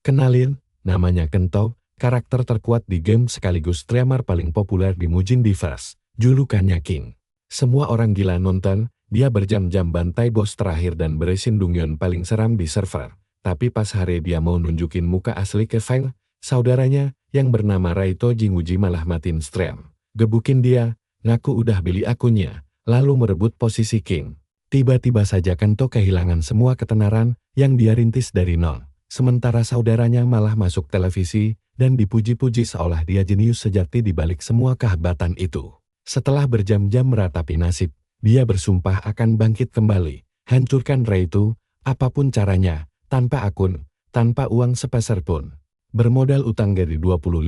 Kenalin, namanya Kento, karakter terkuat di game sekaligus streamer paling populer di Mujin Diverse, julukannya King. Semua orang gila nonton, dia berjam-jam bantai bos terakhir dan beresin dungeon paling seram di server. Tapi pas hari dia mau nunjukin muka asli ke file, saudaranya, yang bernama Raito Jinguji malah matiin stream. Gebukin dia, ngaku udah beli akunnya, lalu merebut posisi King. Tiba-tiba saja Kento kehilangan semua ketenaran yang dia rintis dari nol. Sementara saudaranya malah masuk televisi dan dipuji-puji seolah dia jenius sejati di balik semua kehebatan itu. Setelah berjam-jam meratapi nasib, dia bersumpah akan bangkit kembali, hancurkan Raito, apapun caranya, tanpa akun, tanpa uang sepeser pun. Bermodal utang dari 25.000,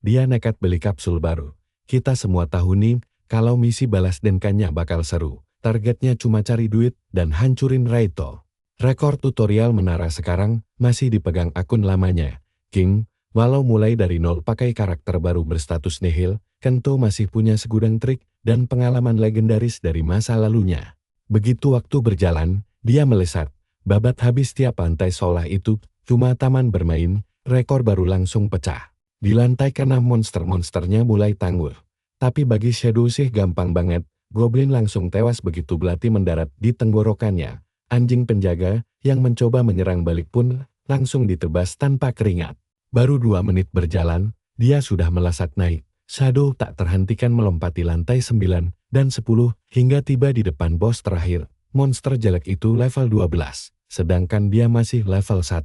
dia nekat beli kapsul baru. Kita semua tahu nih, kalau misi balas dendamnya bakal seru. Targetnya cuma cari duit dan hancurin Raito. Rekor tutorial menara sekarang masih dipegang akun lamanya, King. Walau mulai dari nol pakai karakter baru berstatus nihil, Kento masih punya segudang trik dan pengalaman legendaris dari masa lalunya. Begitu waktu berjalan, dia melesat, babat habis tiap lantai seolah itu cuma taman bermain, rekor baru langsung pecah. Di lantai karena monster-monsternya mulai tangguh. Tapi bagi Shadow sih gampang banget, Goblin langsung tewas begitu belati mendarat di tenggorokannya. Anjing penjaga yang mencoba menyerang balik pun langsung ditebas tanpa keringat. Baru 2 menit berjalan, dia sudah melesat naik. Shadow tak terhentikan melompati lantai 9 dan 10 hingga tiba di depan bos terakhir. Monster jelek itu level 12, sedangkan dia masih level 1.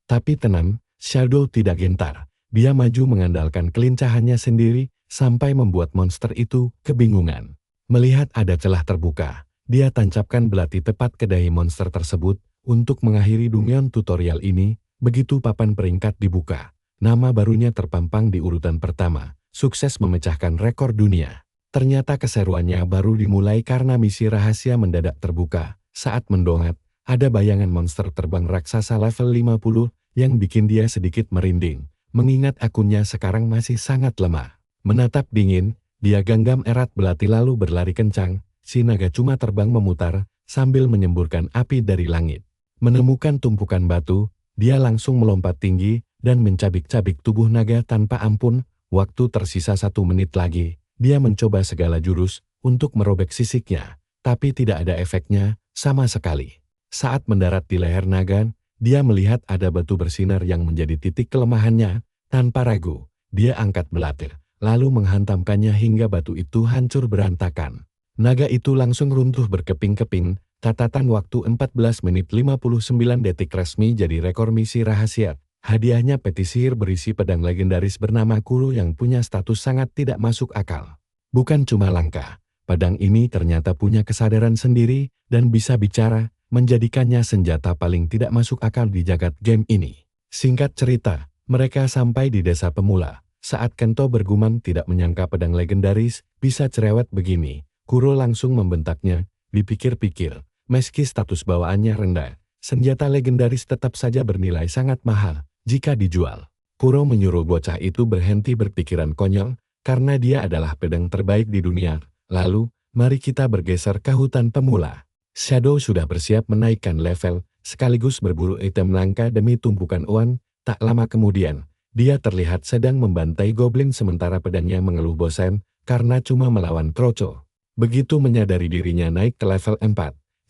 Tapi tenang, Shadow tidak gentar. Dia maju mengandalkan kelincahannya sendiri sampai membuat monster itu kebingungan. Melihat ada celah terbuka, dia tancapkan belati tepat ke dahi monster tersebut untuk mengakhiri dungeon tutorial ini. Begitu papan peringkat dibuka, nama barunya terpampang di urutan pertama, sukses memecahkan rekor dunia. Ternyata keseruannya baru dimulai karena misi rahasia mendadak terbuka. Saat mendongat, ada bayangan monster terbang raksasa level 50 yang bikin dia sedikit merinding, mengingat akunnya sekarang masih sangat lemah. Menatap dingin, dia genggam erat belati lalu berlari kencang. Si naga cuma terbang memutar, sambil menyemburkan api dari langit. Menemukan tumpukan batu, dia langsung melompat tinggi, dan mencabik-cabik tubuh naga tanpa ampun. Waktu tersisa 1 menit lagi, dia mencoba segala jurus, untuk merobek sisiknya, tapi tidak ada efeknya, sama sekali. Saat mendarat di leher naga, dia melihat ada batu bersinar yang menjadi titik kelemahannya. Tanpa ragu, dia angkat belati, lalu menghantamkannya hingga batu itu hancur berantakan. Naga itu langsung runtuh berkeping-keping. Catatan waktu 14 menit 59 detik resmi jadi rekor misi rahasia. Hadiahnya peti sihir berisi pedang legendaris bernama Kuro yang punya status sangat tidak masuk akal. Bukan cuma langka, pedang ini ternyata punya kesadaran sendiri dan bisa bicara, menjadikannya senjata paling tidak masuk akal di jagat game ini. Singkat cerita, mereka sampai di desa pemula. Saat Kento bergumam tidak menyangka pedang legendaris bisa cerewet begini. Kuro langsung membentaknya. Dipikir-pikir, meski status bawaannya rendah, senjata legendaris tetap saja bernilai sangat mahal jika dijual. Kuro menyuruh bocah itu berhenti berpikiran konyol, karena dia adalah pedang terbaik di dunia. Lalu, mari kita bergeser ke hutan pemula. Shadow sudah bersiap menaikkan level, sekaligus berburu item langka demi tumpukan uang. Tak lama kemudian, dia terlihat sedang membantai goblin sementara pedangnya mengeluh bosan karena cuma melawan kroco. Begitu menyadari dirinya naik ke level 4,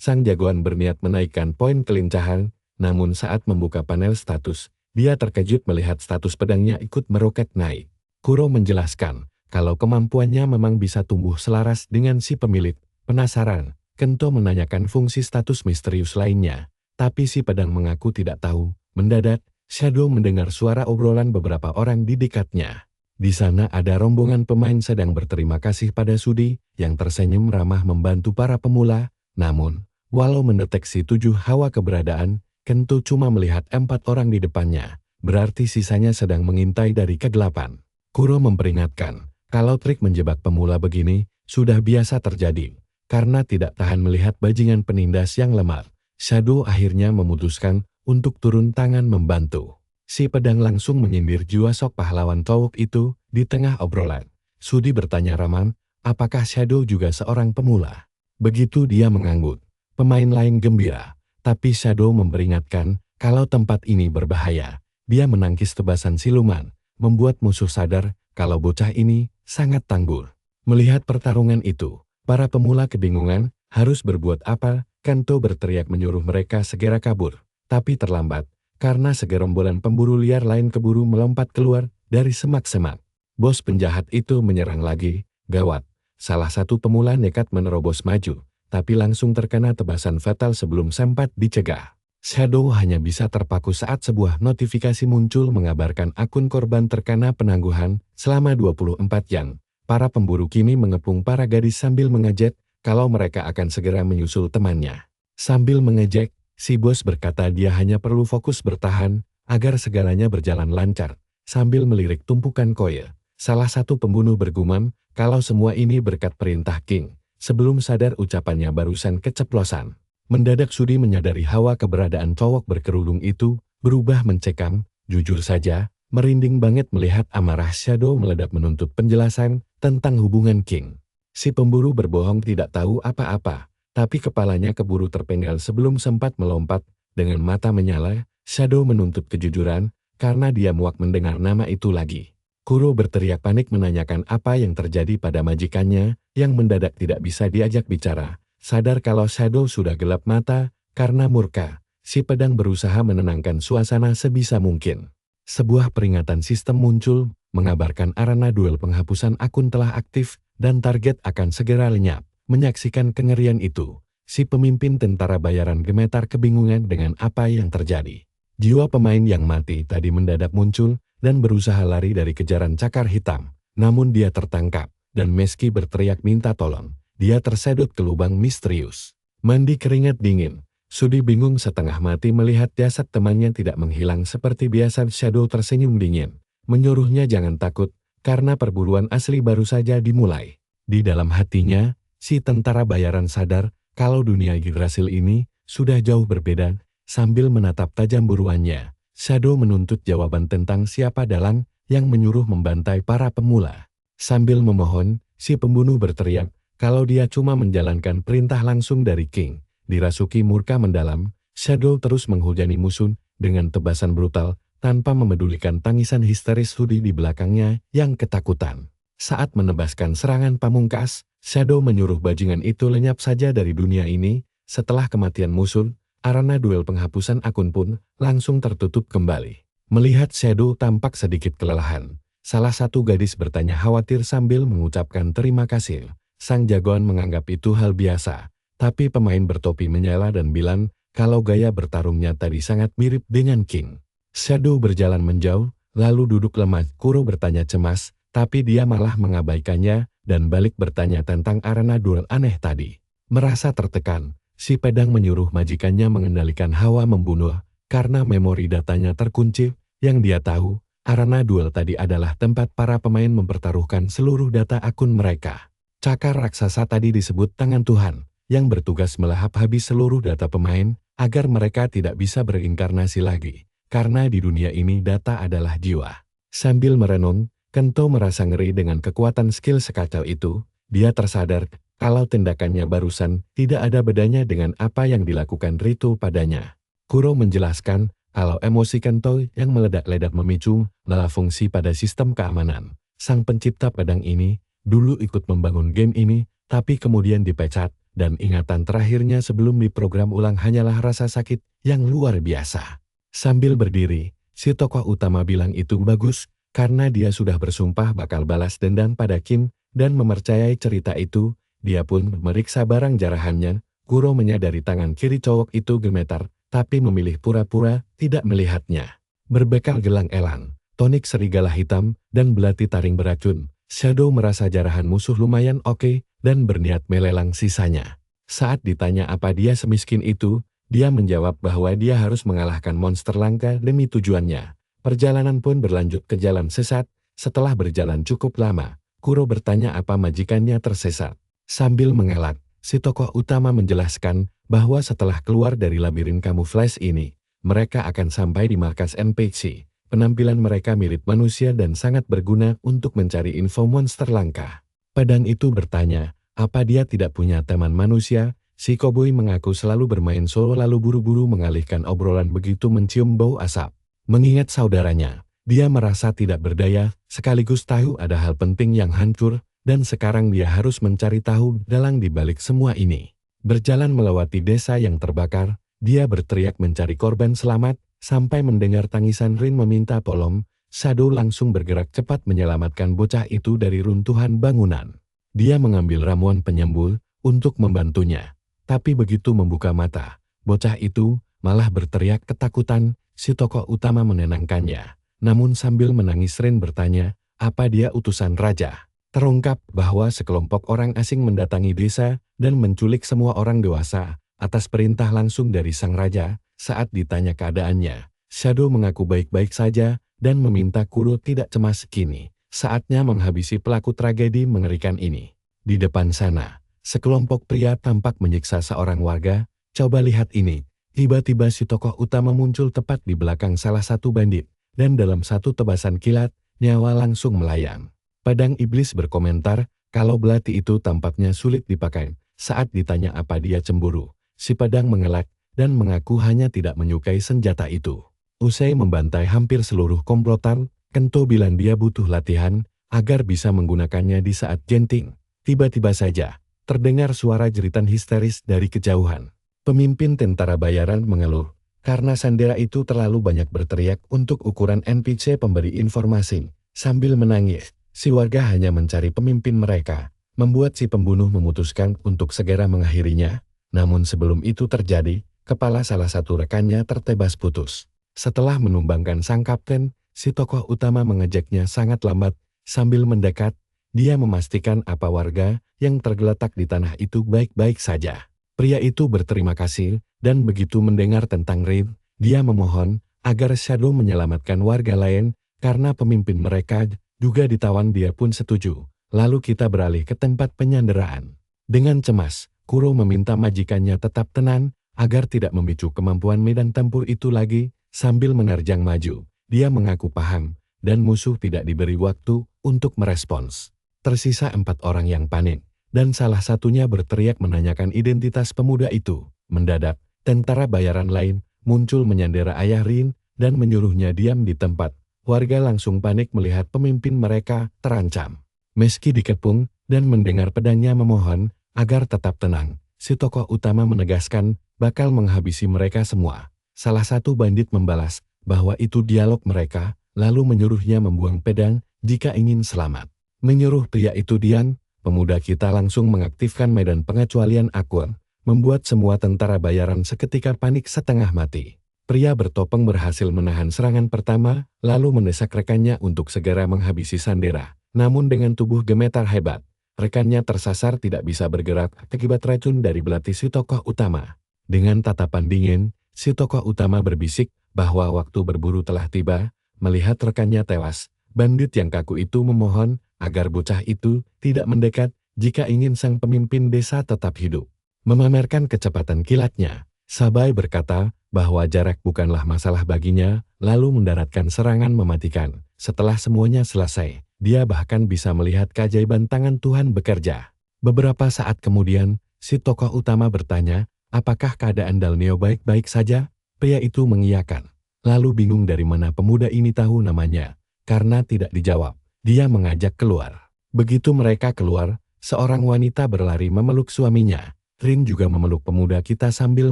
sang jagoan berniat menaikkan poin kelincahan, namun saat membuka panel status, dia terkejut melihat status pedangnya ikut meroket naik. Kuro menjelaskan, kalau kemampuannya memang bisa tumbuh selaras dengan si pemilik. Penasaran, Kento menanyakan fungsi status misterius lainnya, tapi si pedang mengaku tidak tahu. Mendadak, Shadow mendengar suara obrolan beberapa orang di dekatnya. Di sana ada rombongan pemain sedang berterima kasih pada Sudi, yang tersenyum ramah membantu para pemula. Namun, walau mendeteksi 7 hawa keberadaan, Kento cuma melihat 4 orang di depannya, berarti sisanya sedang mengintai dari kegelapan. Kuro memperingatkan, kalau trik menjebak pemula begini, sudah biasa terjadi. Karena tidak tahan melihat bajingan penindas yang lemah, Shadow akhirnya memutuskan untuk turun tangan membantu. Si pedang langsung menyindir jiwa sok pahlawan cowok itu di tengah obrolan. Sudi bertanya ramah, apakah Shadow juga seorang pemula? Begitu dia mengangguk, pemain lain gembira, tapi Shadow memperingatkan kalau tempat ini berbahaya. dia menangkis tebasan siluman, membuat musuh sadar kalau bocah ini sangat tangguh. Melihat pertarungan itu, para pemula kebingungan harus berbuat apa. Kanto berteriak menyuruh mereka segera kabur, tapi terlambat, karena segerombolan pemburu liar lain keburu melompat keluar dari semak-semak. Bos penjahat itu menyerang lagi, gawat. Salah satu pemula nekat menerobos maju, tapi langsung terkena tebasan fatal sebelum sempat dicegah. Shadow hanya bisa terpaku saat sebuah notifikasi muncul mengabarkan akun korban terkena penangguhan selama 24 jam. Para pemburu kini mengepung para gadis sambil mengejek kalau mereka akan segera menyusul temannya. Sambil mengejek, si bos berkata dia hanya perlu fokus bertahan agar segalanya berjalan lancar. Sambil melirik tumpukan koil, salah satu pembunuh bergumam kalau semua ini berkat perintah King. Sebelum sadar ucapannya barusan keceplosan. Mendadak Sudi menyadari hawa keberadaan cowok berkerudung itu berubah mencekam. Jujur saja, merinding banget melihat amarah Shadow meledak menuntut penjelasan tentang hubungan King. Si pemburu berbohong tidak tahu apa-apa, tapi kepalanya keburu terpenggal sebelum sempat melompat. Dengan mata menyala, Shadow menuntut kejujuran karena dia muak mendengar nama itu lagi. Kuro berteriak panik menanyakan apa yang terjadi pada majikannya yang mendadak tidak bisa diajak bicara. Sadar kalau Shadow sudah gelap mata karena murka, si pedang berusaha menenangkan suasana sebisa mungkin. Sebuah peringatan sistem muncul, mengabarkan arena duel penghapusan akun telah aktif dan target akan segera lenyap. Menyaksikan kengerian itu, si pemimpin tentara bayaran gemetar kebingungan dengan apa yang terjadi. Jiwa pemain yang mati tadi mendadak muncul dan berusaha lari dari kejaran cakar hitam. Namun dia tertangkap, dan meski berteriak minta tolong, dia tersedot ke lubang misterius. Mandi keringat dingin, Sudi bingung setengah mati melihat jasad temannya tidak menghilang seperti biasa. Shadow tersenyum dingin, menyuruhnya jangan takut, karena perburuan asli baru saja dimulai. Di dalam hatinya, si tentara bayaran sadar kalau dunia Yggdrasil ini sudah jauh berbeda. Sambil menatap tajam buruannya, Shadow menuntut jawaban tentang siapa dalang yang menyuruh membantai para pemula. Sambil memohon, si pembunuh berteriak kalau dia cuma menjalankan perintah langsung dari King. Dirasuki murka mendalam, Shadow terus menghujani musuh dengan tebasan brutal tanpa memedulikan tangisan histeris Sudi di belakangnya yang ketakutan. Saat menebaskan serangan pamungkas, Shadow menyuruh bajingan itu lenyap saja dari dunia ini. Setelah kematian musuh, arena duel penghapusan akun pun langsung tertutup kembali. Melihat Shadow tampak sedikit kelelahan, salah satu gadis bertanya khawatir sambil mengucapkan terima kasih. Sang jagoan menganggap itu hal biasa, tapi pemain bertopi menyela dan bilang kalau gaya bertarungnya tadi sangat mirip dengan King. Shadow berjalan menjauh, lalu duduk lemah. Kuro bertanya cemas, tapi dia malah mengabaikannya dan balik bertanya tentang arena duel aneh tadi. Merasa tertekan, si pedang menyuruh majikannya mengendalikan hawa membunuh, karena memori datanya terkunci. Yang dia tahu, arena duel tadi adalah tempat para pemain mempertaruhkan seluruh data akun mereka. Cakar raksasa tadi disebut tangan Tuhan, yang bertugas melahap habis seluruh data pemain, agar mereka tidak bisa berinkarnasi lagi. Karena di dunia ini data adalah jiwa. Sambil merenung, Kento merasa ngeri dengan kekuatan skill sekacau itu. Dia tersadar kalau tindakannya barusan tidak ada bedanya dengan apa yang dilakukan Ritu padanya. Kuro menjelaskan kalau emosi Kento yang meledak-ledak memicu lelah fungsi pada sistem keamanan. Sang pencipta pedang ini dulu ikut membangun game ini, tapi kemudian dipecat, dan ingatan terakhirnya sebelum diprogram ulang hanyalah rasa sakit yang luar biasa. Sambil berdiri, si tokoh utama bilang itu bagus, karena dia sudah bersumpah bakal balas dendam pada Kim, dan mempercayai cerita itu. Dia pun meriksa barang jarahannya. Kuro menyadari tangan kiri cowok itu gemetar, tapi memilih pura-pura tidak melihatnya. Berbekal gelang elang, tonik serigala hitam, dan belati taring beracun, Shadow merasa jarahan musuh lumayan oke, dan berniat melelang sisanya. Saat ditanya apa dia semiskin itu, dia menjawab bahwa dia harus mengalahkan monster langka demi tujuannya. Perjalanan pun berlanjut ke jalan sesat. Setelah berjalan cukup lama, Kuro bertanya apa majikannya tersesat. Sambil mengelak, si tokoh utama menjelaskan bahwa setelah keluar dari labirin kamuflase ini, mereka akan sampai di markas NPC. Penampilan mereka mirip manusia dan sangat berguna untuk mencari info monster langka. Pedang itu bertanya, apa dia tidak punya teman manusia? Si koboi mengaku selalu bermain solo lalu buru-buru mengalihkan obrolan begitu mencium bau asap. Mengingat saudaranya, dia merasa tidak berdaya, sekaligus tahu ada hal penting yang hancur, dan sekarang dia harus mencari tahu dalang di balik semua ini. Berjalan melewati desa yang terbakar, dia berteriak mencari korban selamat, sampai mendengar tangisan Rin meminta tolong. Shadow langsung bergerak cepat menyelamatkan bocah itu dari runtuhan bangunan. Dia mengambil ramuan penyembul untuk membantunya. Tapi begitu membuka mata, bocah itu malah berteriak ketakutan. Si tokoh utama menenangkannya. Namun sambil menangis Rin bertanya, apa dia utusan raja? Terungkap bahwa sekelompok orang asing mendatangi desa dan menculik semua orang dewasa atas perintah langsung dari sang raja. Saat ditanya keadaannya, Shadow mengaku baik-baik saja dan meminta Kuro tidak cemas kini. Saatnya menghabisi pelaku tragedi mengerikan ini. Di depan sana, sekelompok pria tampak menyiksa seorang warga. Coba lihat ini. Tiba-tiba si tokoh utama muncul tepat di belakang salah satu bandit, dan dalam satu tebasan kilat, nyawa langsung melayang. Pedang Iblis berkomentar, kalau belati itu tampaknya sulit dipakai. Saat ditanya apa dia cemburu, si pedang mengelak dan mengaku hanya tidak menyukai senjata itu. Usai membantai hampir seluruh komplotan, Kento bilang dia butuh latihan agar bisa menggunakannya di saat genting. Tiba-tiba saja, terdengar suara jeritan histeris dari kejauhan. Pemimpin tentara bayaran mengeluh, karena sandera itu terlalu banyak berteriak untuk ukuran NPC pemberi informasi. Sambil menangis, si warga hanya mencari pemimpin mereka, membuat si pembunuh memutuskan untuk segera mengakhirinya. Namun sebelum itu terjadi, kepala salah satu rekannya tertebas putus. Setelah menumbangkan sang kapten, si tokoh utama mengejaknya sangat lambat. Sambil mendekat, dia memastikan apa warga yang tergeletak di tanah itu baik-baik saja. Pria itu berterima kasih, dan begitu mendengar tentang Rin, dia memohon agar Shadow menyelamatkan warga lain, karena pemimpin mereka juga ditawan. Dia pun setuju. Lalu kita beralih ke tempat penyanderaan. Dengan cemas, Kuro meminta majikannya tetap tenang, agar tidak memicu kemampuan medan tempur itu lagi. Sambil menerjang maju, dia mengaku paham, dan musuh tidak diberi waktu untuk merespons. Tersisa 4 orang yang panik, dan salah satunya berteriak menanyakan identitas pemuda itu. Mendadak, tentara bayaran lain muncul menyandera ayah Rin dan menyuruhnya diam di tempat. Warga langsung panik melihat pemimpin mereka terancam. Meski dikepung dan mendengar pedangnya memohon agar tetap tenang, si tokoh utama menegaskan bakal menghabisi mereka semua. Salah satu bandit membalas bahwa itu dialog mereka, lalu menyuruhnya membuang pedang jika ingin selamat. Menyuruh pria itu diam, pemuda kita langsung mengaktifkan medan pengecualian akur, membuat semua tentara bayaran seketika panik setengah mati. Pria bertopeng berhasil menahan serangan pertama, lalu mendesak rekannya untuk segera menghabisi sandera. Namun dengan tubuh gemetar hebat, rekannya tersasar tidak bisa bergerak akibat racun dari belati si tokoh utama. Dengan tatapan dingin, si tokoh utama berbisik bahwa waktu berburu telah tiba. Melihat rekannya tewas, bandit yang kaku itu memohon agar bocah itu tidak mendekat jika ingin sang pemimpin desa tetap hidup. Memamerkan kecepatan kilatnya, Sabai berkata bahwa jarak bukanlah masalah baginya, lalu mendaratkan serangan mematikan. Setelah semuanya selesai, dia bahkan bisa melihat keajaiban tangan Tuhan bekerja. Beberapa saat kemudian, si tokoh utama bertanya, apakah keadaan Dalneo baik-baik saja? Pria itu mengiyakan. Lalu bingung dari mana pemuda ini tahu namanya. Karena tidak dijawab, dia mengajak keluar. Begitu mereka keluar, seorang wanita berlari memeluk suaminya. Rin juga memeluk pemuda kita sambil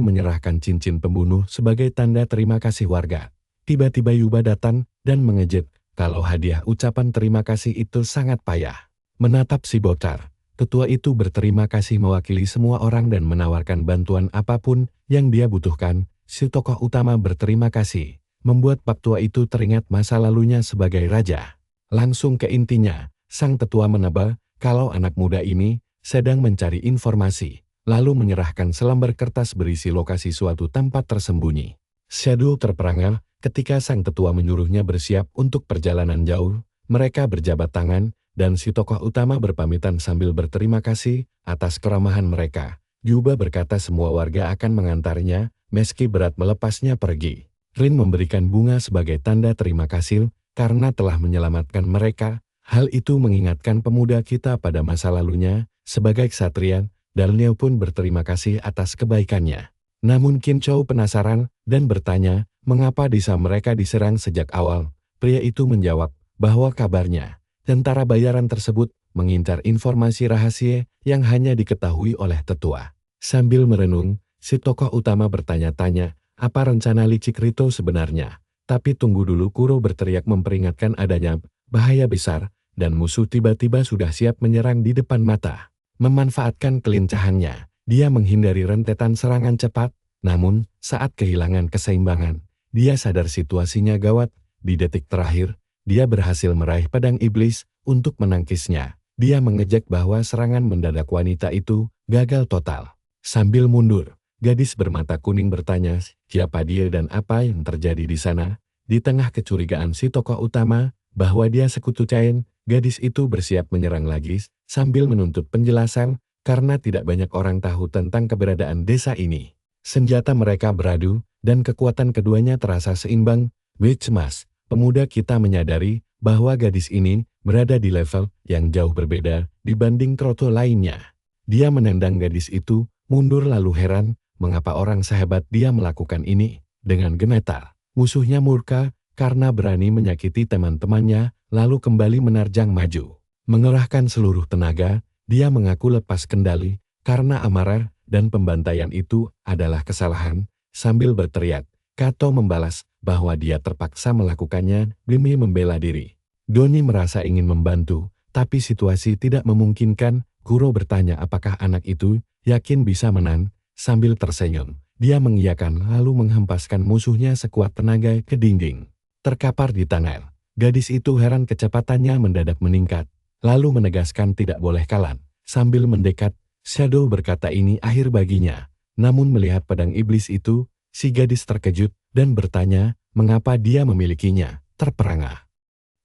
menyerahkan cincin pembunuh sebagai tanda terima kasih warga. Tiba-tiba Yuba datang dan mengejek kalau hadiah ucapan terima kasih itu sangat payah. Menatap si bocah, tetua itu berterima kasih mewakili semua orang dan menawarkan bantuan apapun yang dia butuhkan. Si tokoh utama berterima kasih, membuat Pak Tua itu teringat masa lalunya sebagai raja. Langsung ke intinya, sang tetua menebak kalau anak muda ini sedang mencari informasi, lalu menyerahkan selembar kertas berisi lokasi suatu tempat tersembunyi. Shadow terperangah ketika sang tetua menyuruhnya bersiap untuk perjalanan jauh. Mereka berjabat tangan, dan si tokoh utama berpamitan sambil berterima kasih atas keramahan mereka. Yuba berkata semua warga akan mengantarnya, meski berat melepasnya pergi. Rin memberikan bunga sebagai tanda terima kasih karena telah menyelamatkan mereka. Hal itu mengingatkan pemuda kita pada masa lalunya sebagai ksatria. Dalneo pun berterima kasih atas kebaikannya. Namun Qin Chou penasaran dan bertanya, mengapa desa mereka diserang sejak awal. Pria itu menjawab bahwa kabarnya tentara bayaran tersebut mengincar informasi rahasia yang hanya diketahui oleh tetua. Sambil merenung, si tokoh utama bertanya-tanya, apa rencana licik Rito sebenarnya? Tapi tunggu dulu, Kuro berteriak memperingatkan adanya bahaya besar, dan musuh tiba-tiba sudah siap menyerang di depan mata. Memanfaatkan kelincahannya, dia menghindari rentetan serangan cepat, namun saat kehilangan keseimbangan, dia sadar situasinya gawat. Di detik terakhir, dia berhasil meraih pedang iblis untuk menangkisnya. Dia mengejek bahwa serangan mendadak wanita itu gagal total. Sambil mundur, gadis bermata kuning bertanya, siapa dia dan apa yang terjadi di sana? Di tengah kecurigaan si tokoh utama bahwa dia sekutu Cain, gadis itu bersiap menyerang lagi sambil menuntut penjelasan karena tidak banyak orang tahu tentang keberadaan desa ini. Senjata mereka beradu dan kekuatan keduanya terasa seimbang. Witchmas, pemuda kita menyadari bahwa gadis ini berada di level yang jauh berbeda dibanding Kroto lainnya. Dia menendang gadis itu mundur lalu heran mengapa orang sehebat dia melakukan ini. Dengan gemetar, musuhnya murka karena berani menyakiti teman-temannya lalu kembali menerjang maju. Mengerahkan seluruh tenaga, dia mengaku lepas kendali karena amarah dan pembantaian itu adalah kesalahan. Sambil berteriak, Kato membalas bahwa dia terpaksa melakukannya demi membela diri. Doni merasa ingin membantu, tapi situasi tidak memungkinkan. Kuro bertanya apakah anak itu yakin bisa menang. Sambil tersenyum, dia mengiyakan lalu menghempaskan musuhnya sekuat tenaga ke dinding. Terkapar di tangan, gadis itu heran kecepatannya mendadak meningkat, lalu menegaskan tidak boleh kalah. Sambil mendekat, Shadow berkata ini akhir baginya. Namun melihat pedang iblis itu, si gadis terkejut dan bertanya mengapa dia memilikinya. Terperangah.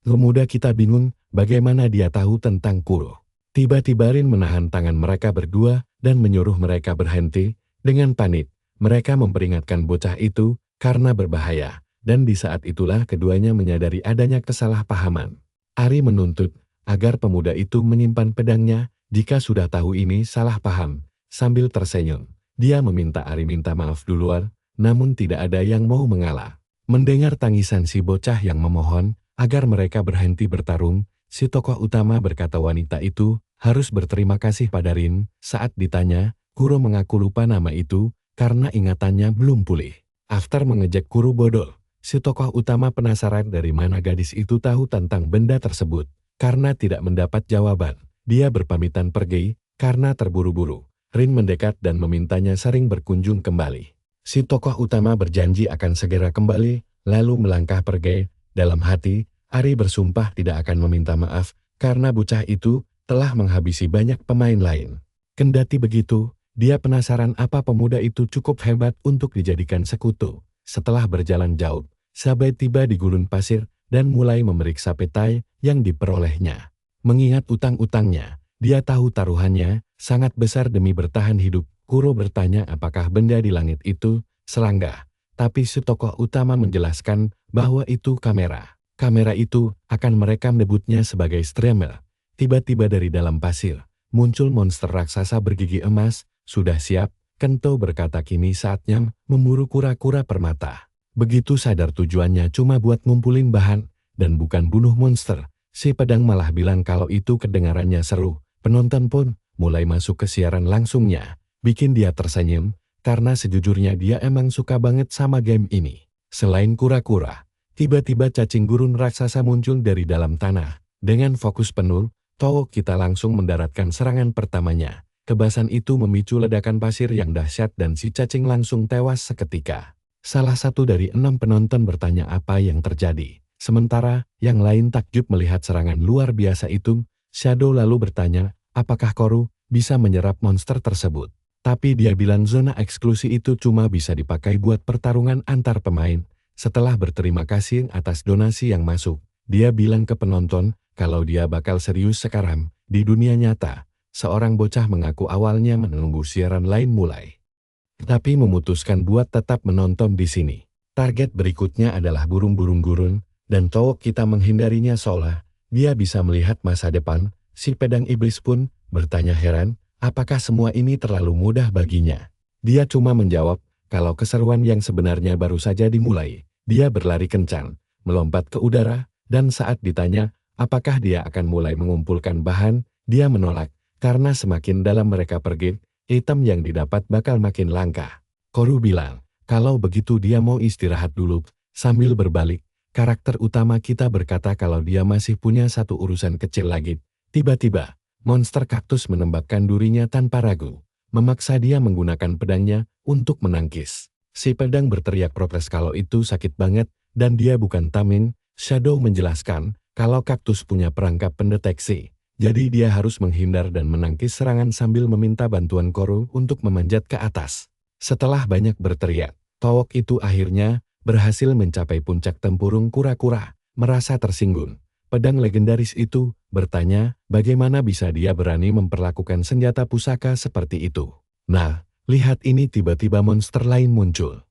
Pemuda kita bingung bagaimana dia tahu tentang Kuro. Tiba-tiba Rin menahan tangan mereka berdua dan menyuruh mereka berhenti. Dengan panik, mereka memperingatkan bocah itu karena berbahaya. Dan di saat itulah keduanya menyadari adanya kesalahpahaman. Ari menuntut agar pemuda itu menyimpan pedangnya jika sudah tahu ini salah paham. Sambil tersenyum, dia meminta Ari minta maaf duluan, namun tidak ada yang mau mengalah. Mendengar tangisan si bocah yang memohon agar mereka berhenti bertarung, si tokoh utama berkata wanita itu harus berterima kasih pada Rin. Saat ditanya, Kuro mengaku lupa nama itu karena ingatannya belum pulih. After mengejek Kuro bodoh, si tokoh utama penasaran dari mana gadis itu tahu tentang benda tersebut. Karena tidak mendapat jawaban, dia berpamitan pergi karena terburu-buru. Rin mendekat dan memintanya sering berkunjung kembali. Si tokoh utama berjanji akan segera kembali, lalu melangkah pergi. Dalam hati, Ari bersumpah tidak akan meminta maaf karena bocah itu telah menghabisi banyak pemain lain. Kendati begitu, dia penasaran apa pemuda itu cukup hebat untuk dijadikan sekutu. Setelah berjalan jauh, sampai tiba di gurun pasir dan mulai memeriksa petai yang diperolehnya. Mengingat utang-utangnya, dia tahu taruhannya sangat besar demi bertahan hidup. Kuro bertanya apakah benda di langit itu serangga, tapi si tokoh utama menjelaskan bahwa itu kamera. Kamera itu akan merekam debutnya sebagai streamer. Tiba-tiba dari dalam pasir, muncul monster raksasa bergigi emas. Sudah siap, Kento berkata kini saatnya memburu kura-kura permata. Begitu sadar tujuannya cuma buat ngumpulin bahan, dan bukan bunuh monster, si pedang malah bilang kalau itu kedengarannya seru. Penonton pun mulai masuk ke siaran langsungnya, bikin dia tersenyum, karena sejujurnya dia emang suka banget sama game ini. Selain kura-kura, tiba-tiba cacing gurun raksasa muncul dari dalam tanah. Dengan fokus penuh, Toho kita langsung mendaratkan serangan pertamanya. Kebasan itu memicu ledakan pasir yang dahsyat dan si cacing langsung tewas seketika. Salah satu dari 6 penonton bertanya apa yang terjadi. Sementara yang lain takjub melihat serangan luar biasa itu. Shadow lalu bertanya, apakah Koru bisa menyerap monster tersebut? Tapi dia bilang zona eksklusi itu cuma bisa dipakai buat pertarungan antar pemain. Setelah berterima kasih atas donasi yang masuk, dia bilang ke penonton kalau dia bakal serius sekarang. Di dunia nyata, seorang bocah mengaku awalnya menunggu siaran lain mulai, tapi memutuskan buat tetap menonton di sini. Target berikutnya adalah burung-burung gurun, dan Toho kita menghindarinya seolah dia bisa melihat masa depan. Si pedang iblis pun bertanya heran, apakah semua ini terlalu mudah baginya? Dia cuma menjawab, kalau keseruan yang sebenarnya baru saja dimulai. Dia berlari kencang, melompat ke udara, dan saat ditanya apakah dia akan mulai mengumpulkan bahan, dia menolak, karena semakin dalam mereka pergi, item yang didapat bakal makin langka. Koru bilang, kalau begitu dia mau istirahat dulu. Sambil berbalik, karakter utama kita berkata kalau dia masih punya satu urusan kecil lagi. Tiba-tiba, monster kaktus menembakkan durinya tanpa ragu, memaksa dia menggunakan pedangnya untuk menangkis. Si pedang berteriak protes kalau itu sakit banget, dan dia bukan tameng. Shadow menjelaskan kalau kaktus punya perangkap pendeteksi, jadi dia harus menghindar dan menangkis serangan sambil meminta bantuan Koru untuk memanjat ke atas. Setelah banyak berteriak, Towok itu akhirnya berhasil mencapai puncak tempurung kura-kura, merasa tersinggung. Pedang legendaris itu bertanya bagaimana bisa dia berani memperlakukan senjata pusaka seperti itu. Nah, lihat ini, tiba-tiba monster lain muncul.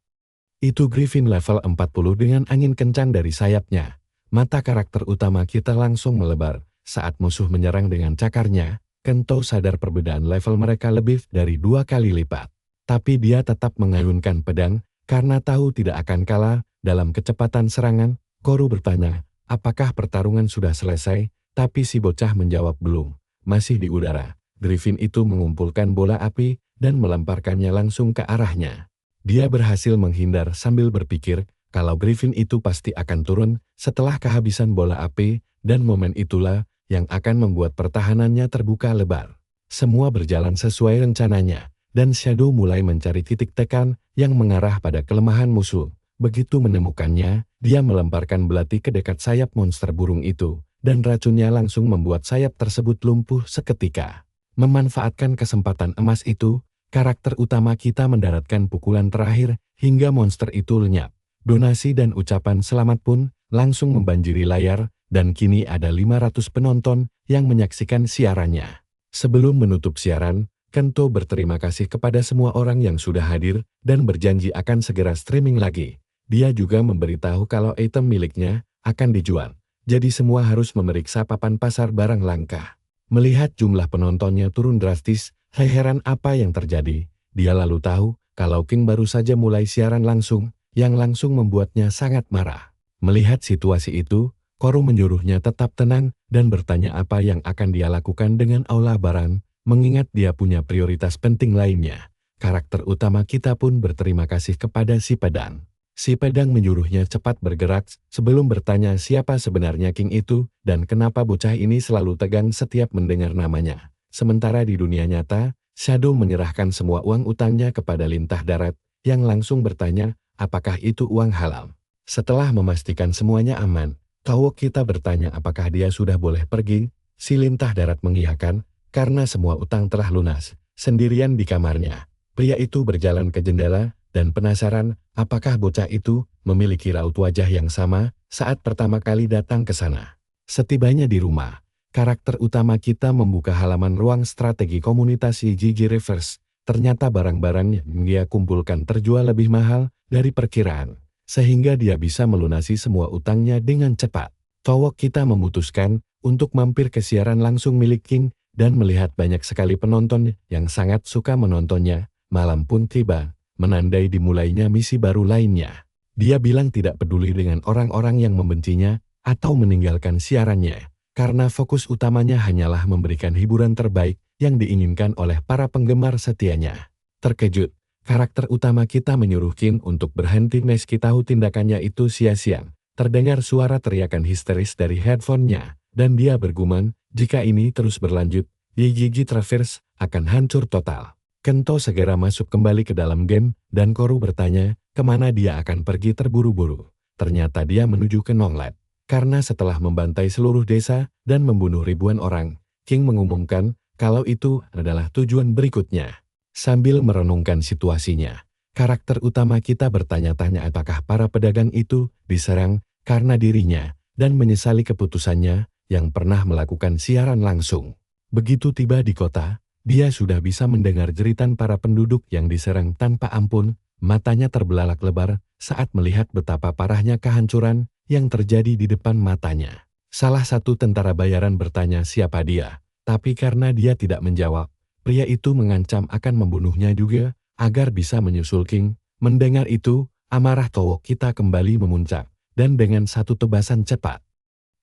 Itu Griffin level 40 dengan angin kencang dari sayapnya. Mata karakter utama kita langsung melebar saat musuh menyerang dengan cakarnya. Kento sadar perbedaan level mereka lebih dari 2 kali lipat. Tapi dia tetap mengayunkan pedang karena tahu tidak akan kalah dalam kecepatan serangan. Koru bertanya, apakah pertarungan sudah selesai? Tapi si bocah menjawab belum, masih di udara. Griffin itu mengumpulkan bola api dan melemparkannya langsung ke arahnya. Dia berhasil menghindar sambil berpikir kalau Griffin itu pasti akan turun setelah kehabisan bola api, dan momen itulah yang akan membuat pertahanannya terbuka lebar. Semua berjalan sesuai rencananya, dan Shadow mulai mencari titik tekan yang mengarah pada kelemahan musuh. Begitu menemukannya, dia melemparkan belati ke dekat sayap monster burung itu, dan racunnya langsung membuat sayap tersebut lumpuh seketika. Memanfaatkan kesempatan emas itu, karakter utama kita mendaratkan pukulan terakhir hingga monster itu lenyap. Donasi dan ucapan selamat pun langsung membanjiri layar, dan kini ada 500 penonton yang menyaksikan siarannya. Sebelum menutup siaran, Kento berterima kasih kepada semua orang yang sudah hadir dan berjanji akan segera streaming lagi. Dia juga memberitahu kalau item miliknya akan dijual, jadi semua harus memeriksa papan pasar barang langka. Melihat jumlah penontonnya turun drastis, heran apa yang terjadi. Dia lalu tahu kalau King baru saja mulai siaran langsung, yang langsung membuatnya sangat marah. Melihat situasi itu, Koru menyuruhnya tetap tenang dan bertanya apa yang akan dia lakukan dengan aula barang, mengingat dia punya prioritas penting lainnya. Karakter utama kita pun berterima kasih kepada si pedang. Si pedang menyuruhnya cepat bergerak sebelum bertanya siapa sebenarnya King itu dan kenapa bocah ini selalu tegang setiap mendengar namanya. Sementara di dunia nyata, Shadow menyerahkan semua uang utangnya kepada Lintah Darat yang langsung bertanya apakah itu uang halal. Setelah memastikan semuanya aman, Towok kita bertanya apakah dia sudah boleh pergi. Si Lintah Darat mengiyakan karena semua utang telah lunas. Sendirian di kamarnya, pria itu berjalan ke jendela dan penasaran apakah bocah itu memiliki raut wajah yang sama saat pertama kali datang ke sana. Setibanya di rumah, karakter utama kita membuka halaman ruang strategi komunitas YGG Reverse. Ternyata barang-barang yang dia kumpulkan terjual lebih mahal dari perkiraan, sehingga dia bisa melunasi semua utangnya dengan cepat. Towok kita memutuskan untuk mampir ke siaran langsung milik King dan melihat banyak sekali penonton yang sangat suka menontonnya. Malam pun tiba, menandai dimulainya misi baru lainnya. Dia bilang tidak peduli dengan orang-orang yang membencinya atau meninggalkan siarannya, karena fokus utamanya hanyalah memberikan hiburan terbaik yang diinginkan oleh para penggemar setianya. Terkejut, karakter utama kita menyuruh King untuk berhenti meski tahu tindakannya itu sia-sia. Terdengar suara teriakan histeris dari headphone-nya, dan dia bergumam, jika ini terus berlanjut, YGG Traverse akan hancur total. Kento segera masuk kembali ke dalam game, dan Koru bertanya, kemana dia akan pergi terburu-buru. Ternyata dia menuju ke Nonglet. Karena setelah membantai seluruh desa dan membunuh ribuan orang, King mengumumkan kalau itu adalah tujuan berikutnya. Sambil merenungkan situasinya, karakter utama kita bertanya-tanya apakah para pedagang itu diserang karena dirinya, dan menyesali keputusannya yang pernah melakukan siaran langsung. Begitu tiba di kota, dia sudah bisa mendengar jeritan para penduduk yang diserang tanpa ampun. Matanya terbelalak lebar saat melihat betapa parahnya kehancuran yang terjadi di depan matanya. Salah satu tentara bayaran bertanya siapa dia, tapi karena dia tidak menjawab, pria itu mengancam akan membunuhnya juga agar bisa menyusul King. Mendengar itu, amarah Towo kita kembali memuncak, dan dengan satu tebasan cepat,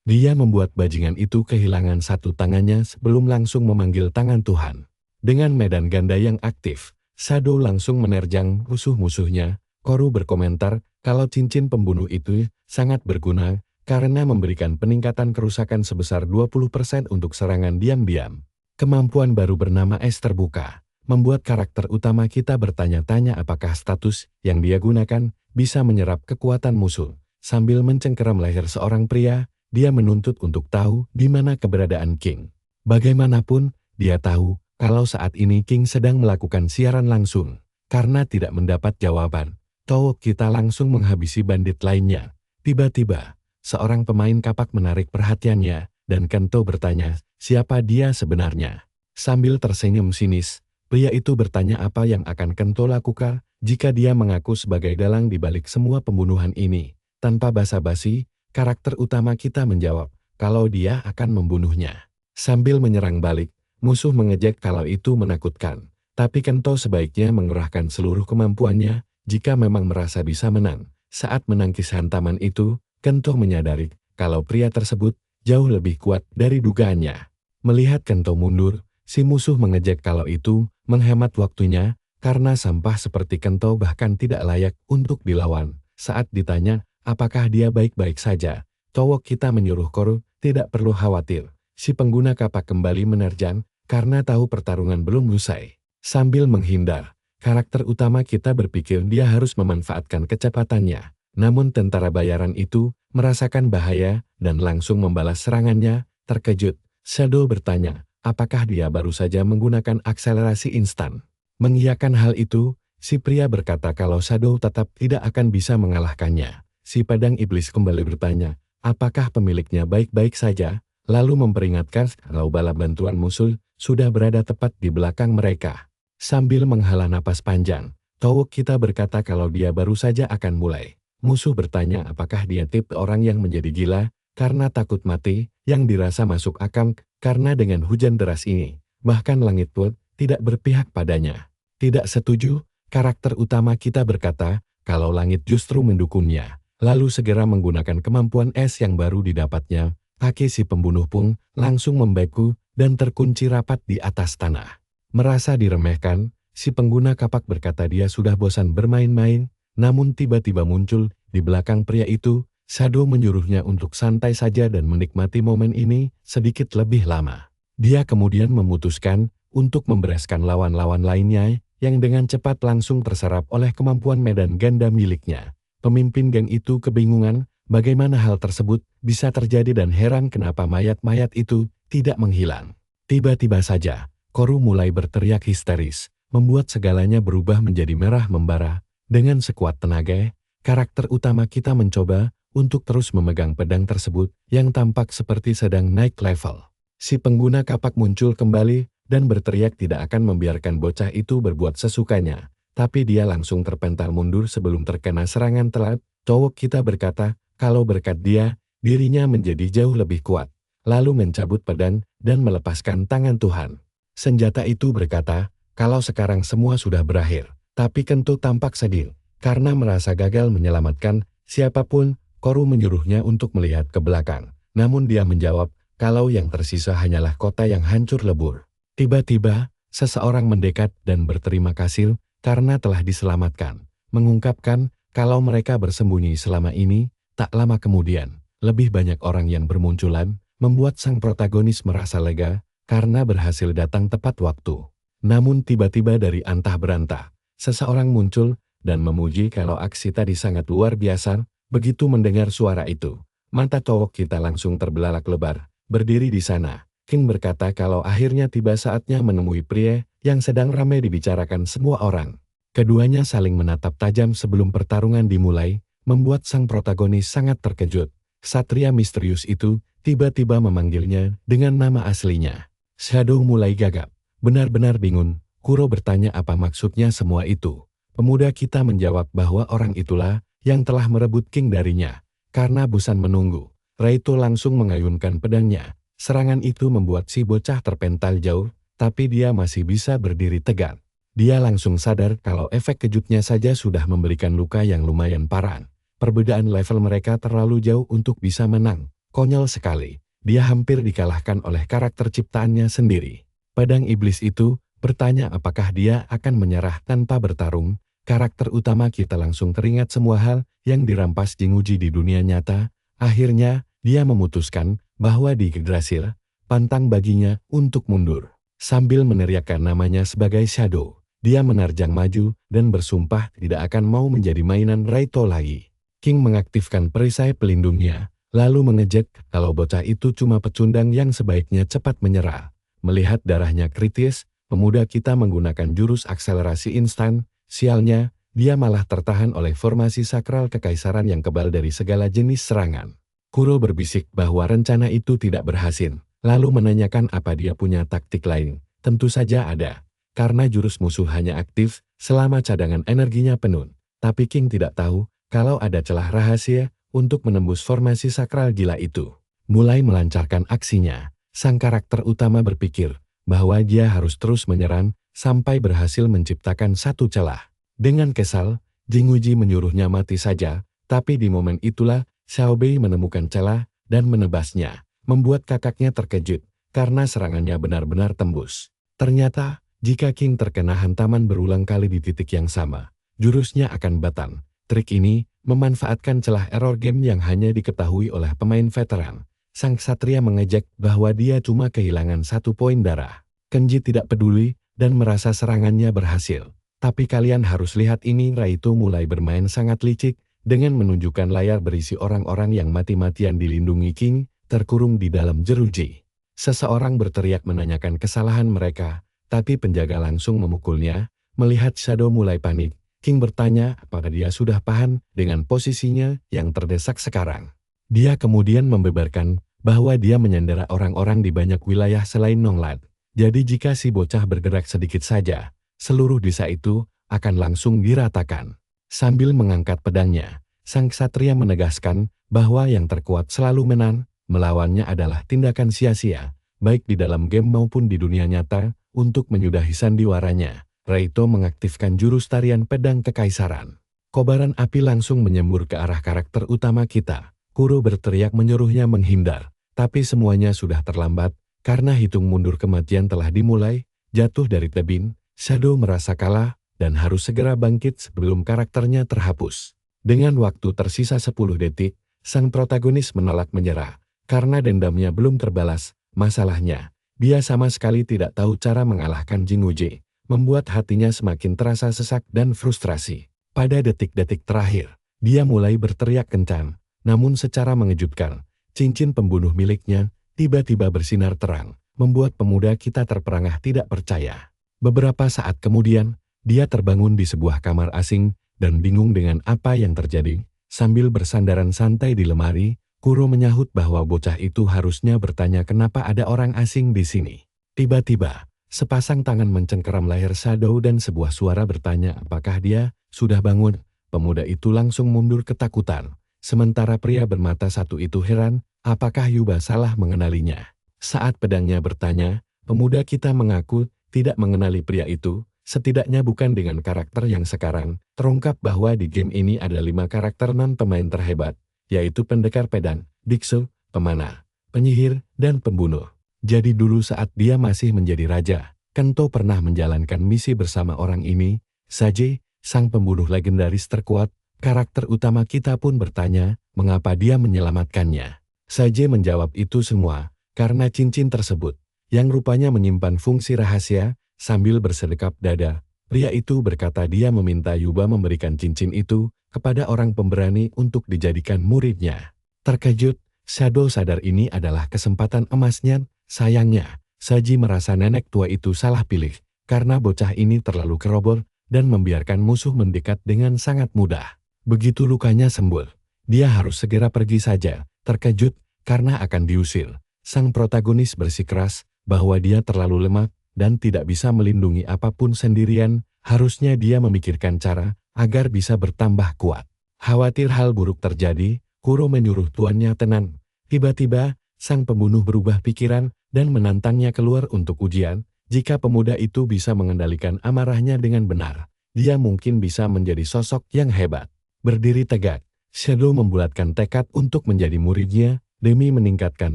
dia membuat bajingan itu kehilangan satu tangannya sebelum langsung memanggil tangan Tuhan. Dengan medan ganda yang aktif, Shadow langsung menerjang musuh-musuhnya. Koru berkomentar kalau cincin pembunuh itu sangat berguna karena memberikan peningkatan kerusakan sebesar 20% untuk serangan diam-diam. Kemampuan baru bernama Es terbuka, membuat karakter utama kita bertanya-tanya apakah status yang dia gunakan bisa menyerap kekuatan musuh. Sambil mencengkeram leher seorang pria, dia menuntut untuk tahu di mana keberadaan King. Bagaimanapun, dia tahu kalau saat ini King sedang melakukan siaran langsung. Karena tidak mendapat jawaban, Towo kita langsung menghabisi bandit lainnya. Tiba-tiba, seorang pemain kapak menarik perhatiannya, dan Kento bertanya, siapa dia sebenarnya? Sambil tersenyum sinis, pria itu bertanya apa yang akan Kento lakukan jika dia mengaku sebagai dalang di balik semua pembunuhan ini. Tanpa basa-basi, karakter utama kita menjawab kalau dia akan membunuhnya. Sambil menyerang balik, musuh mengejek kalau itu menakutkan. Tapi Kento sebaiknya mengerahkan seluruh kemampuannya jika memang merasa bisa menang. Saat menangkis hantaman itu, Kento menyadari kalau pria tersebut jauh lebih kuat dari dugaannya. Melihat Kento mundur, si musuh mengejek kalau itu menghemat waktunya karena sampah seperti Kento bahkan tidak layak untuk dilawan. Saat ditanya apakah dia baik-baik saja, Towo kita menyuruh Koru tidak perlu khawatir. Si pengguna kapak kembali menerjang karena tahu pertarungan belum usai. Sambil menghindar, karakter utama kita berpikir dia harus memanfaatkan kecepatannya. Namun tentara bayaran itu merasakan bahaya dan langsung membalas serangannya. Terkejut, Shadow bertanya, apakah dia baru saja menggunakan akselerasi instan? Mengiyakan hal itu, si pria berkata kalau Shadow tetap tidak akan bisa mengalahkannya. Si pedang iblis kembali bertanya, apakah pemiliknya baik-baik saja? Lalu memperingatkan kalau bala bantuan musuh sudah berada tepat di belakang mereka. Sambil menghela napas panjang, Towo kita berkata kalau dia baru saja akan mulai. Musuh bertanya apakah dia tipe orang yang menjadi gila karena takut mati, yang dirasa masuk akal karena dengan hujan deras ini, bahkan langit pun tidak berpihak padanya. Tidak setuju, karakter utama kita berkata kalau langit justru mendukungnya. Lalu segera menggunakan kemampuan es yang baru didapatnya, kaki si pembunuh pun langsung membeku dan terkunci rapat di atas tanah. Merasa diremehkan, si pengguna kapak berkata dia sudah bosan bermain-main, namun tiba-tiba muncul di belakang pria itu. Shadow menyuruhnya untuk santai saja dan menikmati momen ini sedikit lebih lama. Dia kemudian memutuskan untuk membereskan lawan-lawan lainnya yang dengan cepat langsung terserap oleh kemampuan medan ganda miliknya. Pemimpin geng itu kebingungan bagaimana hal tersebut bisa terjadi dan heran kenapa mayat-mayat itu tidak menghilang. Tiba-tiba saja, Koru mulai berteriak histeris, membuat segalanya berubah menjadi merah membara. Dengan sekuat tenaga, karakter utama kita mencoba untuk terus memegang pedang tersebut yang tampak seperti sedang naik level. Si pengguna kapak muncul kembali dan berteriak tidak akan membiarkan bocah itu berbuat sesukanya. Tapi dia langsung terpental mundur sebelum terkena serangan telat. Towo kita berkata, kalau berkat dia, dirinya menjadi jauh lebih kuat. Lalu mencabut pedang dan melepaskan tangan Tuhan. Senjata itu berkata, kalau sekarang semua sudah berakhir. Tapi Kento tampak sedih, karena merasa gagal menyelamatkan siapapun. Koru menyuruhnya untuk melihat ke belakang. Namun dia menjawab, kalau yang tersisa hanyalah kota yang hancur lebur. Tiba-tiba, seseorang mendekat dan berterima kasih karena telah diselamatkan, mengungkapkan kalau mereka bersembunyi selama ini. Tak lama kemudian, lebih banyak orang yang bermunculan, membuat sang protagonis merasa lega karena berhasil datang tepat waktu. Namun tiba-tiba dari antah berantah, seseorang muncul dan memuji kalau aksi tadi sangat luar biasa. Begitu mendengar suara itu, mata Towo kita langsung terbelalak lebar. Berdiri di sana, King berkata kalau akhirnya tiba saatnya menemui pria yang sedang ramai dibicarakan semua orang. Keduanya saling menatap tajam sebelum pertarungan dimulai, membuat sang protagonis sangat terkejut. Satria misterius itu tiba-tiba memanggilnya dengan nama aslinya. Shadow mulai gagap, benar-benar bingung. Kuro bertanya apa maksudnya semua itu. Pemuda kita menjawab bahwa orang itulah yang telah merebut King darinya. Karena bosan menunggu, Raito langsung mengayunkan pedangnya. Serangan itu membuat si bocah terpental jauh, tapi dia masih bisa berdiri tegak. Dia langsung sadar kalau efek kejutnya saja sudah memberikan luka yang lumayan parah. Perbedaan level mereka terlalu jauh untuk bisa menang. Konyol sekali. Dia hampir dikalahkan oleh karakter ciptaannya sendiri. Pedang iblis itu bertanya apakah dia akan menyerah tanpa bertarung. Karakter utama kita langsung teringat semua hal yang dirampas Jinguji di dunia nyata. Akhirnya, dia memutuskan bahwa di Yggdrasil, pantang baginya untuk mundur. Sambil meneriakkan namanya sebagai Shadow, dia menerjang maju dan bersumpah tidak akan mau menjadi mainan Raito lagi. King mengaktifkan perisai pelindungnya, lalu mengejek kalau bocah itu cuma pecundang yang sebaiknya cepat menyerah. Melihat darahnya kritis, pemuda kita menggunakan jurus akselerasi instan. Sialnya, dia malah tertahan oleh formasi sakral kekaisaran yang kebal dari segala jenis serangan. Kuro berbisik bahwa rencana itu tidak berhasil, lalu menanyakan apa dia punya taktik lain. Tentu saja ada, karena jurus musuh hanya aktif selama cadangan energinya penuh. Tapi King tidak tahu kalau ada celah rahasia untuk menembus formasi sakral gila itu. Mulai melancarkan aksinya, sang karakter utama berpikir bahwa dia harus terus menyerang sampai berhasil menciptakan satu celah. Dengan kesal, Jinguji menyuruhnya mati saja, tapi di momen itulah Xiaobei menemukan celah dan menebasnya, membuat kakaknya terkejut karena serangannya benar-benar tembus. Ternyata, jika King terkena hantaman berulang kali di titik yang sama, jurusnya akan batal. Trik ini memanfaatkan celah error game yang hanya diketahui oleh pemain veteran. Sang ksatria mengejek bahwa dia cuma kehilangan 1 poin darah. Kenji tidak peduli dan merasa serangannya berhasil. Tapi kalian harus lihat ini, Raito mulai bermain sangat licik dengan menunjukkan layar berisi orang-orang yang mati-matian dilindungi King, terkurung di dalam jeruji. Seseorang berteriak menanyakan kesalahan mereka, tapi penjaga langsung memukulnya. Melihat Shadow mulai panik, King bertanya apakah dia sudah paham dengan posisinya yang terdesak sekarang. Dia kemudian membeberkan bahwa dia menyandera orang-orang di banyak wilayah selain Nonglat. Jadi jika si bocah bergerak sedikit saja, seluruh desa itu akan langsung diratakan. Sambil mengangkat pedangnya, sang ksatria menegaskan bahwa yang terkuat selalu menang, melawannya adalah tindakan sia-sia, baik di dalam game maupun di dunia nyata, untuk menyudahi sandiwaranya. Raito mengaktifkan jurus tarian pedang kekaisaran. Kobaran api langsung menyembur ke arah karakter utama kita. Kuro berteriak menyuruhnya menghindar, tapi semuanya sudah terlambat, karena hitung mundur kematian telah dimulai. Jatuh dari tebing, Shadow merasa kalah, dan harus segera bangkit sebelum karakternya terhapus. Dengan waktu tersisa 10 detik, sang protagonis menolak menyerah, karena dendamnya belum terbalas. Masalahnya, dia sama sekali tidak tahu cara mengalahkan Jinguji, membuat hatinya semakin terasa sesak dan frustrasi. Pada detik-detik terakhir, dia mulai berteriak kencang, namun secara mengejutkan, cincin pembunuh miliknya tiba-tiba bersinar terang, membuat pemuda kita terperangah tidak percaya. Beberapa saat kemudian, dia terbangun di sebuah kamar asing dan bingung dengan apa yang terjadi. Sambil bersandaran santai di lemari, Kuro menyahut bahwa bocah itu harusnya bertanya kenapa ada orang asing di sini. Tiba-tiba, sepasang tangan mencengkeram leher Shadow dan sebuah suara bertanya apakah dia sudah bangun. Pemuda itu langsung mundur ketakutan. Sementara pria bermata satu itu heran, apakah Yuba salah mengenalinya. Saat pedangnya bertanya, pemuda kita mengaku tidak mengenali pria itu, setidaknya bukan dengan karakter yang sekarang. Terungkap bahwa di game ini ada 5 karakter non-pemain terhebat, yaitu pendekar pedang, biksu, pemanah, penyihir, dan pembunuh. Jadi dulu saat dia masih menjadi raja, Kento pernah menjalankan misi bersama orang ini. Saje, sang pembunuh legendaris terkuat, karakter utama kita pun bertanya, mengapa dia menyelamatkannya. Saje menjawab itu semua, karena cincin tersebut, yang rupanya menyimpan fungsi rahasia. Sambil bersedekap dada, pria itu berkata dia meminta Yuba memberikan cincin itu kepada orang pemberani untuk dijadikan muridnya. Terkejut, Shadow sadar ini adalah kesempatan emasnya. Sayangnya, Saji merasa nenek tua itu salah pilih, karena bocah ini terlalu kerobor dan membiarkan musuh mendekat dengan sangat mudah. Begitu lukanya sembuh, dia harus segera pergi saja. Terkejut karena akan diusir, sang protagonis bersikeras bahwa dia terlalu lemah dan tidak bisa melindungi apapun sendirian. Harusnya dia memikirkan cara agar bisa bertambah kuat. Khawatir hal buruk terjadi, Kuro menyuruh tuannya tenang. Tiba-tiba, sang pembunuh berubah pikiran dan menantangnya keluar untuk ujian. Jika pemuda itu bisa mengendalikan amarahnya dengan benar, dia mungkin bisa menjadi sosok yang hebat. Berdiri tegak, Shadow membulatkan tekad untuk menjadi muridnya demi meningkatkan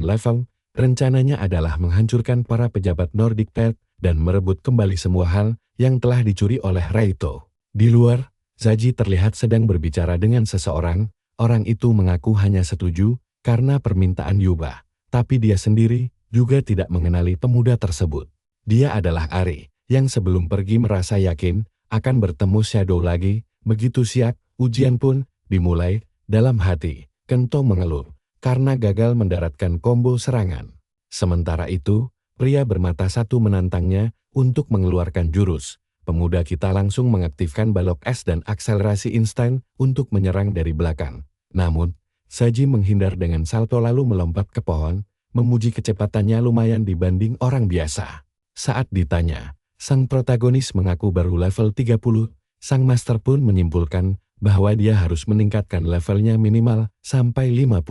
level. Rencananya adalah menghancurkan para pejabat Nordic Path dan merebut kembali semua hal yang telah dicuri oleh Raito. Di luar, Zaji terlihat sedang berbicara dengan seseorang. Orang itu mengaku hanya setuju karena permintaan Yuba, tapi dia sendiri juga tidak mengenali pemuda tersebut. Dia adalah Ari, yang sebelum pergi merasa yakin akan bertemu Shadow lagi. Begitu siap, ujian pun dimulai. Dalam hati, Kento mengeluh karena gagal mendaratkan combo serangan. Sementara itu, pria bermata satu menantangnya untuk mengeluarkan jurus. Pemuda kita langsung mengaktifkan balok es dan akselerasi instan untuk menyerang dari belakang. Namun, Zaji menghindar dengan salto lalu melompat ke pohon, memuji kecepatannya lumayan dibanding orang biasa. Saat ditanya, sang protagonis mengaku baru level 30, sang master pun menyimpulkan bahwa dia harus meningkatkan levelnya minimal sampai 50.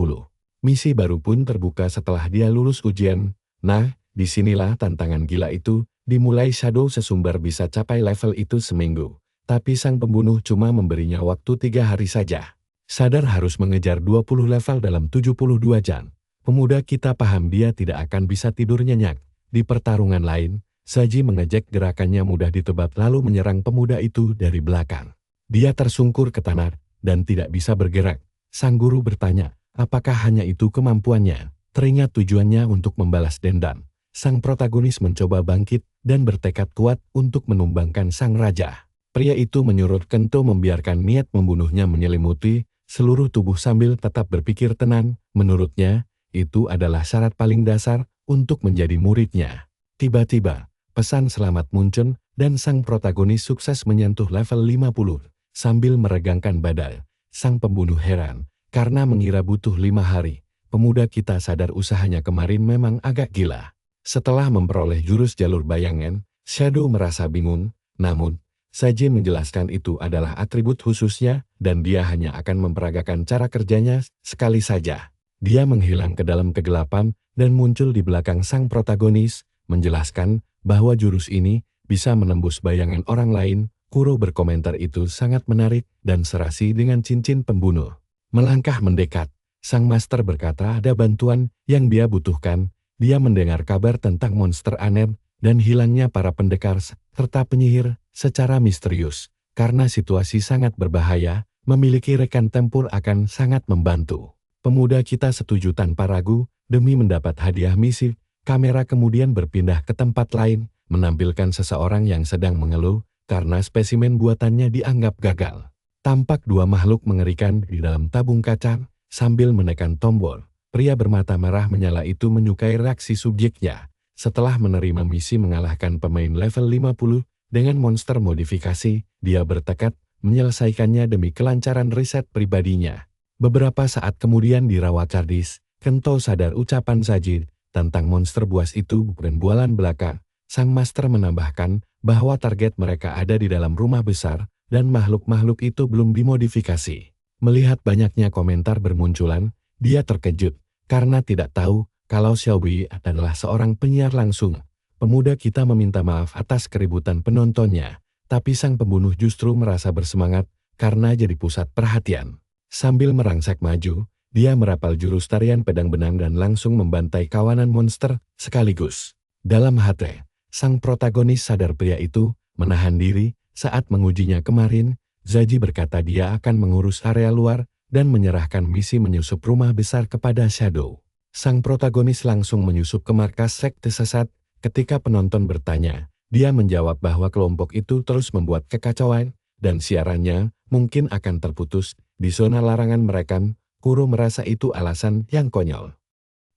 Misi baru pun terbuka setelah dia lulus ujian. Nah, disinilah tantangan gila itu dimulai. Shadow sesumbar bisa capai level itu seminggu, tapi sang pembunuh cuma memberinya waktu 3 hari saja. Sadar harus mengejar 20 level dalam 72 jam. Pemuda kita paham dia tidak akan bisa tidur nyenyak. Di pertarungan lain, Zaji mengejek gerakannya mudah ditebak lalu menyerang pemuda itu dari belakang. Dia tersungkur ke tanah dan tidak bisa bergerak. Sang guru bertanya, apakah hanya itu kemampuannya? Teringat tujuannya untuk membalas dendam. Sang protagonis mencoba bangkit dan bertekad kuat untuk menumbangkan sang raja. Pria itu menyuruh Kento membiarkan niat membunuhnya menyelimuti seluruh tubuh sambil tetap berpikir tenang. Menurutnya, itu adalah syarat paling dasar untuk menjadi muridnya. Tiba-tiba, pesan selamat muncul dan sang protagonis sukses menyentuh level 50. Sambil meregangkan badan, sang pembunuh heran karena mengira butuh 5 hari. Pemuda kita sadar usahanya kemarin memang agak gila. Setelah memperoleh jurus jalur bayangan, Shadow merasa bingung, namun Zaji menjelaskan itu adalah atribut khususnya dan dia hanya akan memperagakan cara kerjanya sekali saja. Dia menghilang ke dalam kegelapan dan muncul di belakang sang protagonis, menjelaskan bahwa jurus ini bisa menembus bayangan orang lain. Kuro berkomentar itu sangat menarik dan serasi dengan cincin pembunuh. Melangkah mendekat, sang master berkata ada bantuan yang dia butuhkan. Dia mendengar kabar tentang monster aneh dan hilangnya para pendekar serta penyihir secara misterius. Karena situasi sangat berbahaya, memiliki rekan tempur akan sangat membantu. Pemuda kita setuju tanpa ragu demi mendapat hadiah misi. Kamera kemudian berpindah ke tempat lain, menampilkan seseorang yang sedang mengeluh karena spesimen buatannya dianggap gagal. Tampak dua makhluk mengerikan di dalam tabung kaca sambil menekan tombol. Pria bermata merah menyala itu menyukai reaksi subjeknya. Setelah menerima misi mengalahkan pemain level 50 dengan monster modifikasi, dia bertekad menyelesaikannya demi kelancaran riset pribadinya. Beberapa saat kemudian di Rawa Cardis, Kento sadar ucapan Zaji tentang monster buas itu bukan bualan belaka. Sang master menambahkan bahwa target mereka ada di dalam rumah besar dan makhluk-makhluk itu belum dimodifikasi. Melihat banyaknya komentar bermunculan, dia terkejut karena tidak tahu kalau Xiaobi adalah seorang penyiar langsung. Pemuda kita meminta maaf atas keributan penontonnya, tapi sang pembunuh justru merasa bersemangat karena jadi pusat perhatian. Sambil merangsek maju, dia merapal jurus tarian pedang benang dan langsung membantai kawanan monster sekaligus. Dalam hati, sang protagonis sadar pria itu menahan diri saat mengujinya kemarin. Zaji berkata dia akan mengurus area luar dan menyerahkan misi menyusup rumah besar kepada Shadow. Sang protagonis langsung menyusup ke markas sekte sesat. Ketika penonton bertanya, dia menjawab bahwa kelompok itu terus membuat kekacauan dan siarannya mungkin akan terputus di zona larangan mereka. Kuro merasa itu alasan yang konyol.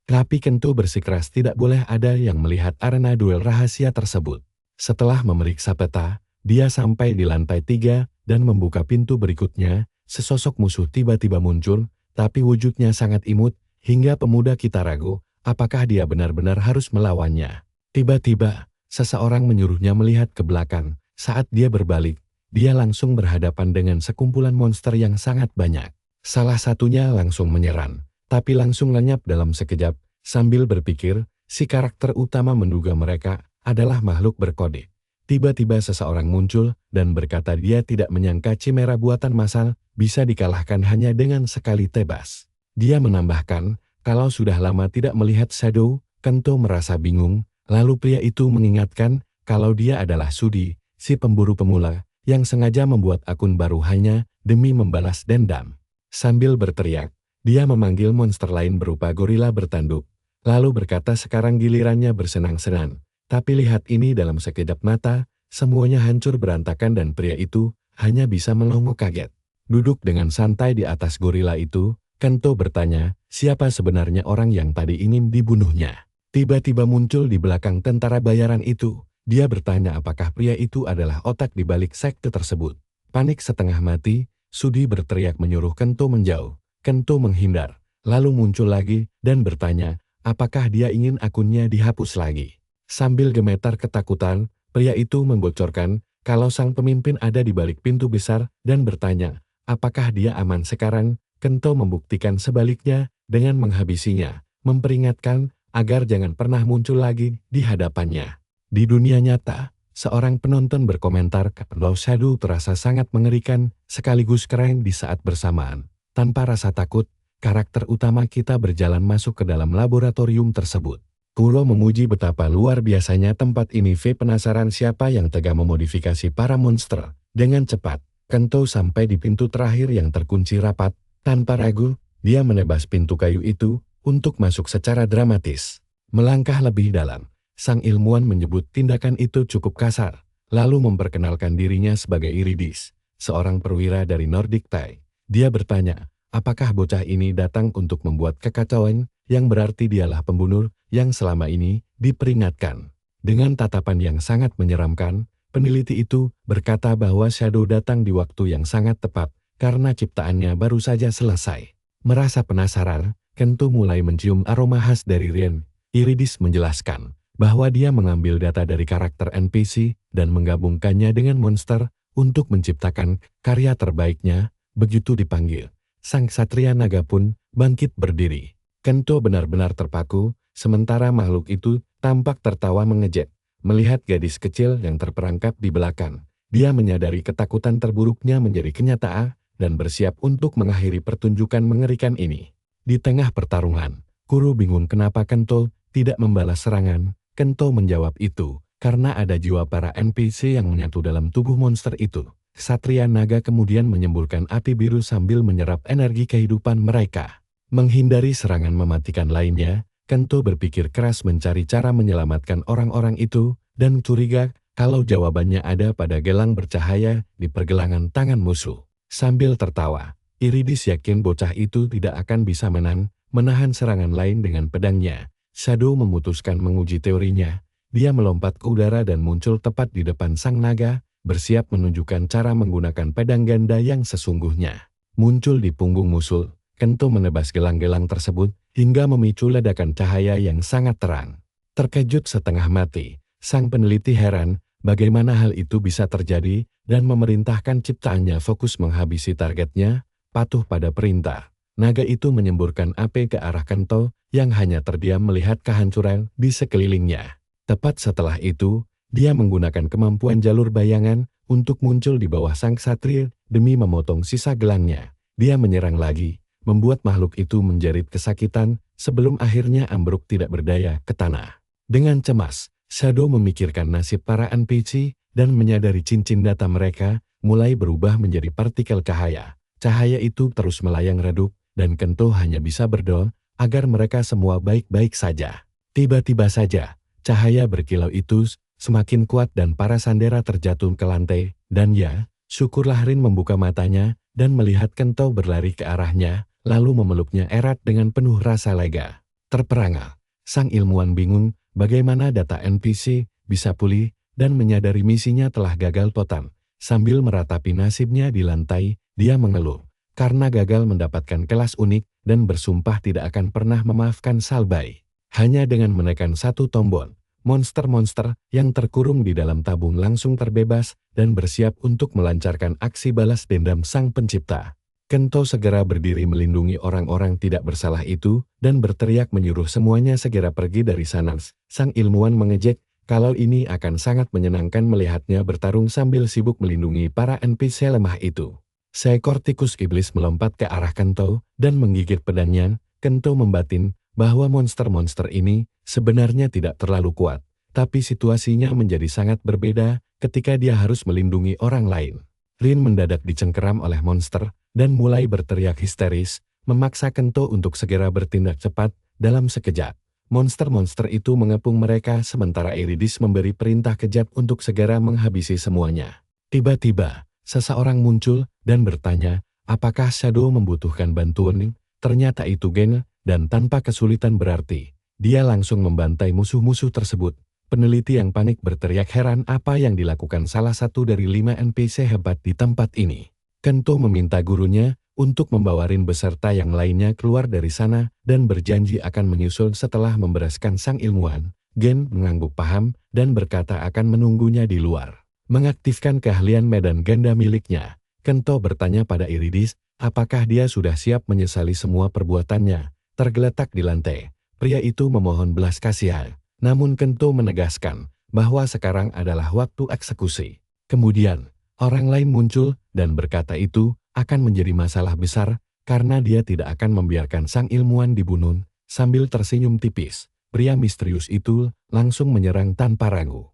Tapi Kento bersikeras tidak boleh ada yang melihat arena duel rahasia tersebut. Setelah memeriksa peta, dia sampai di lantai 3 dan membuka pintu berikutnya. Sesosok musuh tiba-tiba muncul, tapi wujudnya sangat imut, hingga pemuda kita ragu apakah dia benar-benar harus melawannya. Tiba-tiba, seseorang menyuruhnya melihat ke belakang. Saat dia berbalik, dia langsung berhadapan dengan sekumpulan monster yang sangat banyak. Salah satunya langsung menyerang, tapi langsung lenyap dalam sekejap. Sambil berpikir, si karakter utama menduga mereka adalah makhluk berkode. Tiba-tiba seseorang muncul dan berkata dia tidak menyangka Chimera buatan massal bisa dikalahkan hanya dengan sekali tebas. Dia menambahkan, kalau sudah lama tidak melihat Shadow, Kento merasa bingung, lalu pria itu mengingatkan kalau dia adalah Sudi, si pemburu pemula, yang sengaja membuat akun baru hanya demi membalas dendam. Sambil berteriak, dia memanggil monster lain berupa gorila bertanduk, lalu berkata sekarang gilirannya bersenang-senang. Tapi lihat ini dalam sekejap mata, semuanya hancur berantakan dan pria itu hanya bisa melongo kaget. Duduk dengan santai di atas gorila itu, Kento bertanya, siapa sebenarnya orang yang tadi ingin dibunuhnya? Tiba-tiba muncul di belakang tentara bayaran itu. Dia bertanya apakah pria itu adalah otak di balik sekte tersebut. Panik setengah mati, Sudi berteriak menyuruh Kento menjauh. Kento menghindar, lalu muncul lagi dan bertanya, apakah dia ingin akunnya dihapus lagi. Sambil gemetar ketakutan, pria itu membocorkan kalau sang pemimpin ada di balik pintu besar dan bertanya, apakah dia aman sekarang? Kento membuktikan sebaliknya dengan menghabisinya, memperingatkan agar jangan pernah muncul lagi di hadapannya. Di dunia nyata, seorang penonton berkomentar kalau Shadow terasa sangat mengerikan sekaligus keren di saat bersamaan. Tanpa rasa takut, karakter utama kita berjalan masuk ke dalam laboratorium tersebut. Kuro memuji betapa luar biasanya tempat ini. Penasaran siapa yang tega memodifikasi para monster. Dengan cepat, Kento sampai di pintu terakhir yang terkunci rapat. Tanpa ragu, dia menebas pintu kayu itu untuk masuk secara dramatis. Melangkah lebih dalam, sang ilmuwan menyebut tindakan itu cukup kasar, lalu memperkenalkan dirinya sebagai Iridis, seorang perwira dari Nordic Tai. Dia bertanya, apakah bocah ini datang untuk membuat kekacauan, yang berarti dialah pembunuh yang selama ini diperingatkan. Dengan tatapan yang sangat menyeramkan, peneliti itu berkata bahwa Shadow datang di waktu yang sangat tepat, karena ciptaannya baru saja selesai. Merasa penasaran, Kento mulai mencium aroma khas dari Rien. Iridis menjelaskan bahwa dia mengambil data dari karakter NPC dan menggabungkannya dengan monster untuk menciptakan karya terbaiknya. Begitu dipanggil, sang Ksatria Naga pun bangkit berdiri. Kento benar-benar terpaku, sementara makhluk itu tampak tertawa mengejek. Melihat gadis kecil yang terperangkap di belakang, dia menyadari ketakutan terburuknya menjadi kenyataan dan bersiap untuk mengakhiri pertunjukan mengerikan ini. Di tengah pertarungan, Kuro bingung kenapa Kento tidak membalas serangan. Kento menjawab itu karena ada jiwa para NPC yang menyatu dalam tubuh monster itu. Ksatria Naga kemudian menyemburkan api biru sambil menyerap energi kehidupan mereka. Menghindari serangan mematikan lainnya, Kento berpikir keras mencari cara menyelamatkan orang-orang itu dan curiga kalau jawabannya ada pada gelang bercahaya di pergelangan tangan musuh. Sambil tertawa, Iridis yakin bocah itu tidak akan bisa menahan serangan lain dengan pedangnya. Shadow memutuskan menguji teorinya. Dia melompat ke udara dan muncul tepat di depan sang naga, bersiap menunjukkan cara menggunakan pedang ganda yang sesungguhnya. Muncul di punggung musuh, Kento menebas gelang-gelang tersebut hingga memicu ledakan cahaya yang sangat terang. Terkejut setengah mati, sang peneliti heran bagaimana hal itu bisa terjadi dan memerintahkan ciptaannya fokus menghabisi targetnya. Patuh pada perintah, naga itu menyemburkan api ke arah Kento yang hanya terdiam melihat kehancuran di sekelilingnya. Tepat setelah itu, dia menggunakan kemampuan jalur bayangan untuk muncul di bawah sang ksatria demi memotong sisa gelangnya. Dia menyerang lagi, membuat makhluk itu menjerit kesakitan sebelum akhirnya ambruk tidak berdaya ke tanah. Dengan cemas, Shadow memikirkan nasib para NPC dan menyadari cincin data mereka mulai berubah menjadi partikel cahaya. Cahaya itu terus melayang redup, dan Kento hanya bisa berdoa agar mereka semua baik-baik saja. Tiba-tiba saja, cahaya berkilau itu semakin kuat dan para sandera terjatuh ke lantai, dan ya, syukurlah Rin membuka matanya dan melihat Kento berlari ke arahnya, lalu memeluknya erat dengan penuh rasa lega. Terperangah, sang ilmuwan bingung bagaimana data NPC bisa pulih dan menyadari misinya telah gagal total. Sambil meratapi nasibnya di lantai, dia mengeluh karena gagal mendapatkan kelas unik dan bersumpah tidak akan pernah memaafkan Salbai. Hanya dengan menekan satu tombol, monster-monster yang terkurung di dalam tabung langsung terbebas dan bersiap untuk melancarkan aksi balas dendam sang pencipta. Kento segera berdiri melindungi orang-orang tidak bersalah itu dan berteriak menyuruh semuanya segera pergi dari sana. Sang ilmuwan mengejek kalau ini akan sangat menyenangkan melihatnya bertarung sambil sibuk melindungi para NPC lemah itu. Seekor tikus iblis melompat ke arah Kento dan menggigit pedangnya. Kento membatin bahwa monster-monster ini sebenarnya tidak terlalu kuat, tapi situasinya menjadi sangat berbeda ketika dia harus melindungi orang lain. Rin mendadak dicengkeram oleh monster dan mulai berteriak histeris, memaksa Kento untuk segera bertindak cepat. Dalam sekejap, monster-monster itu mengepung mereka sementara Iridis memberi perintah kejap untuk segera menghabisi semuanya. Tiba-tiba, seseorang muncul dan bertanya, apakah Shadow membutuhkan bantuan? Ternyata itu Gen, dan tanpa kesulitan berarti, dia langsung membantai musuh-musuh tersebut. Peneliti yang panik berteriak heran apa yang dilakukan salah satu dari 5 NPC hebat di tempat ini. Kento meminta gurunya untuk membawa Rin beserta yang lainnya keluar dari sana dan berjanji akan menyusul setelah membereskan sang ilmuwan. Gen mengangguk paham dan berkata akan menunggunya di luar. Mengaktifkan keahlian medan ganda miliknya, Kento bertanya pada Iridis, apakah dia sudah siap menyesali semua perbuatannya. Tergeletak di lantai, pria itu memohon belas kasihan, namun Kento menegaskan bahwa sekarang adalah waktu eksekusi. Kemudian, orang lain muncul dan berkata itu akan menjadi masalah besar karena dia tidak akan membiarkan sang ilmuwan dibunuh. Sambil tersenyum tipis, pria misterius itu langsung menyerang tanpa ragu.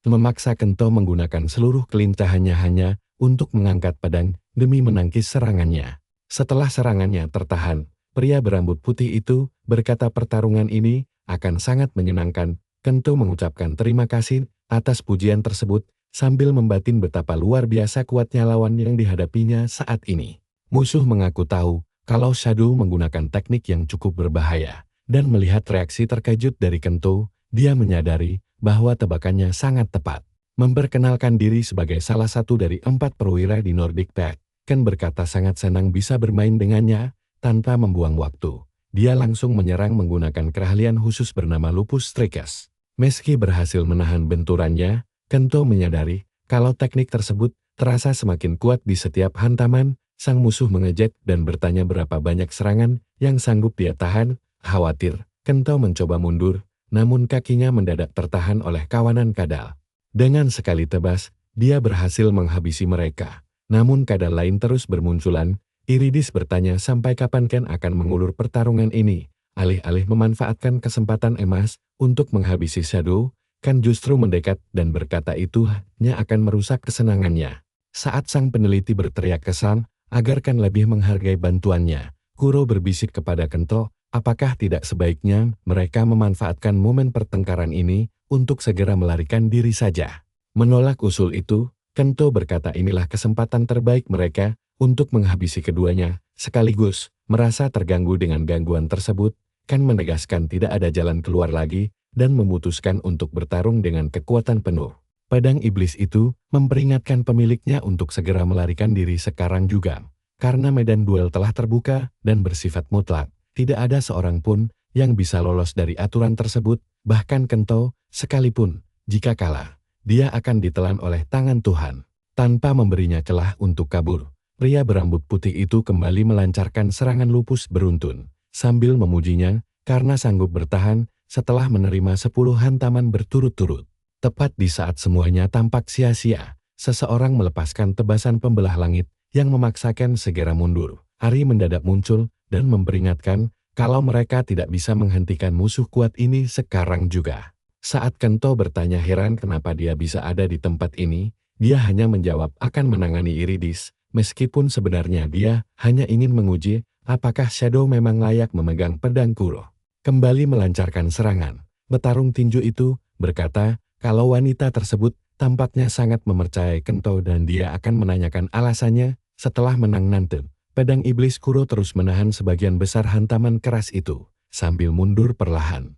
Memaksa Kento menggunakan seluruh kelincahannya hanya untuk mengangkat pedang demi menangkis serangannya. Setelah serangannya tertahan, pria berambut putih itu berkata pertarungan ini akan sangat menyenangkan. Kento mengucapkan terima kasih atas pujian tersebut sambil membatin betapa luar biasa kuatnya lawan yang dihadapinya saat ini. Musuh mengaku tahu kalau Shadow menggunakan teknik yang cukup berbahaya, dan melihat reaksi terkejut dari Kento, dia menyadari bahwa tebakannya sangat tepat. Memperkenalkan diri sebagai salah satu dari 4 perwira di Nordic Pact, Ken berkata sangat senang bisa bermain dengannya tanpa membuang waktu. Dia langsung menyerang menggunakan keahlian khusus bernama Lupus Strikes. Meski berhasil menahan benturannya, Kento menyadari kalau teknik tersebut terasa semakin kuat di setiap hantaman. Sang musuh mengejek dan bertanya berapa banyak serangan yang sanggup dia tahan. Khawatir, Kento mencoba mundur, namun kakinya mendadak tertahan oleh kawanan kadal. Dengan sekali tebas, dia berhasil menghabisi mereka. Namun kadal lain terus bermunculan. Iridis bertanya sampai kapan Ken akan mengulur pertarungan ini. Alih-alih memanfaatkan kesempatan emas untuk menghabisi Shadow, Ken justru mendekat dan berkata itu hanya akan merusak kesenangannya. Saat sang peneliti berteriak kesal agar Ken lebih menghargai bantuannya, Kuro berbisik kepada Kento, apakah tidak sebaiknya mereka memanfaatkan momen pertengkaran ini untuk segera melarikan diri saja. Menolak usul itu, Kento berkata inilah kesempatan terbaik mereka untuk menghabisi keduanya. Sekaligus, merasa terganggu dengan gangguan tersebut, Ken menegaskan tidak ada jalan keluar lagi dan memutuskan untuk bertarung dengan kekuatan penuh. Pedang iblis itu memperingatkan pemiliknya untuk segera melarikan diri sekarang juga. Karena medan duel telah terbuka dan bersifat mutlak, tidak ada seorang pun yang bisa lolos dari aturan tersebut, bahkan Kento, sekalipun, jika kalah, dia akan ditelan oleh tangan Tuhan. Tanpa memberinya celah untuk kabur, pria berambut putih itu kembali melancarkan serangan lupus beruntun, sambil memujinya karena sanggup bertahan setelah menerima 10 hantaman berturut-turut. Tepat di saat semuanya tampak sia-sia, seseorang melepaskan tebasan pembelah langit yang memaksakan segera mundur. Ari mendadak muncul dan memperingatkan kalau mereka tidak bisa menghentikan musuh kuat ini sekarang juga. Saat Kento bertanya heran kenapa dia bisa ada di tempat ini, dia hanya menjawab akan menangani Iridis, meskipun sebenarnya dia hanya ingin menguji apakah Shadow memang layak memegang pedang Kuro. Kembali melancarkan serangan, petarung tinju itu berkata kalau wanita tersebut tampaknya sangat mempercayai Kento dan dia akan menanyakan alasannya setelah menang nanti. Pedang iblis Kuro terus menahan sebagian besar hantaman keras itu, sambil mundur perlahan.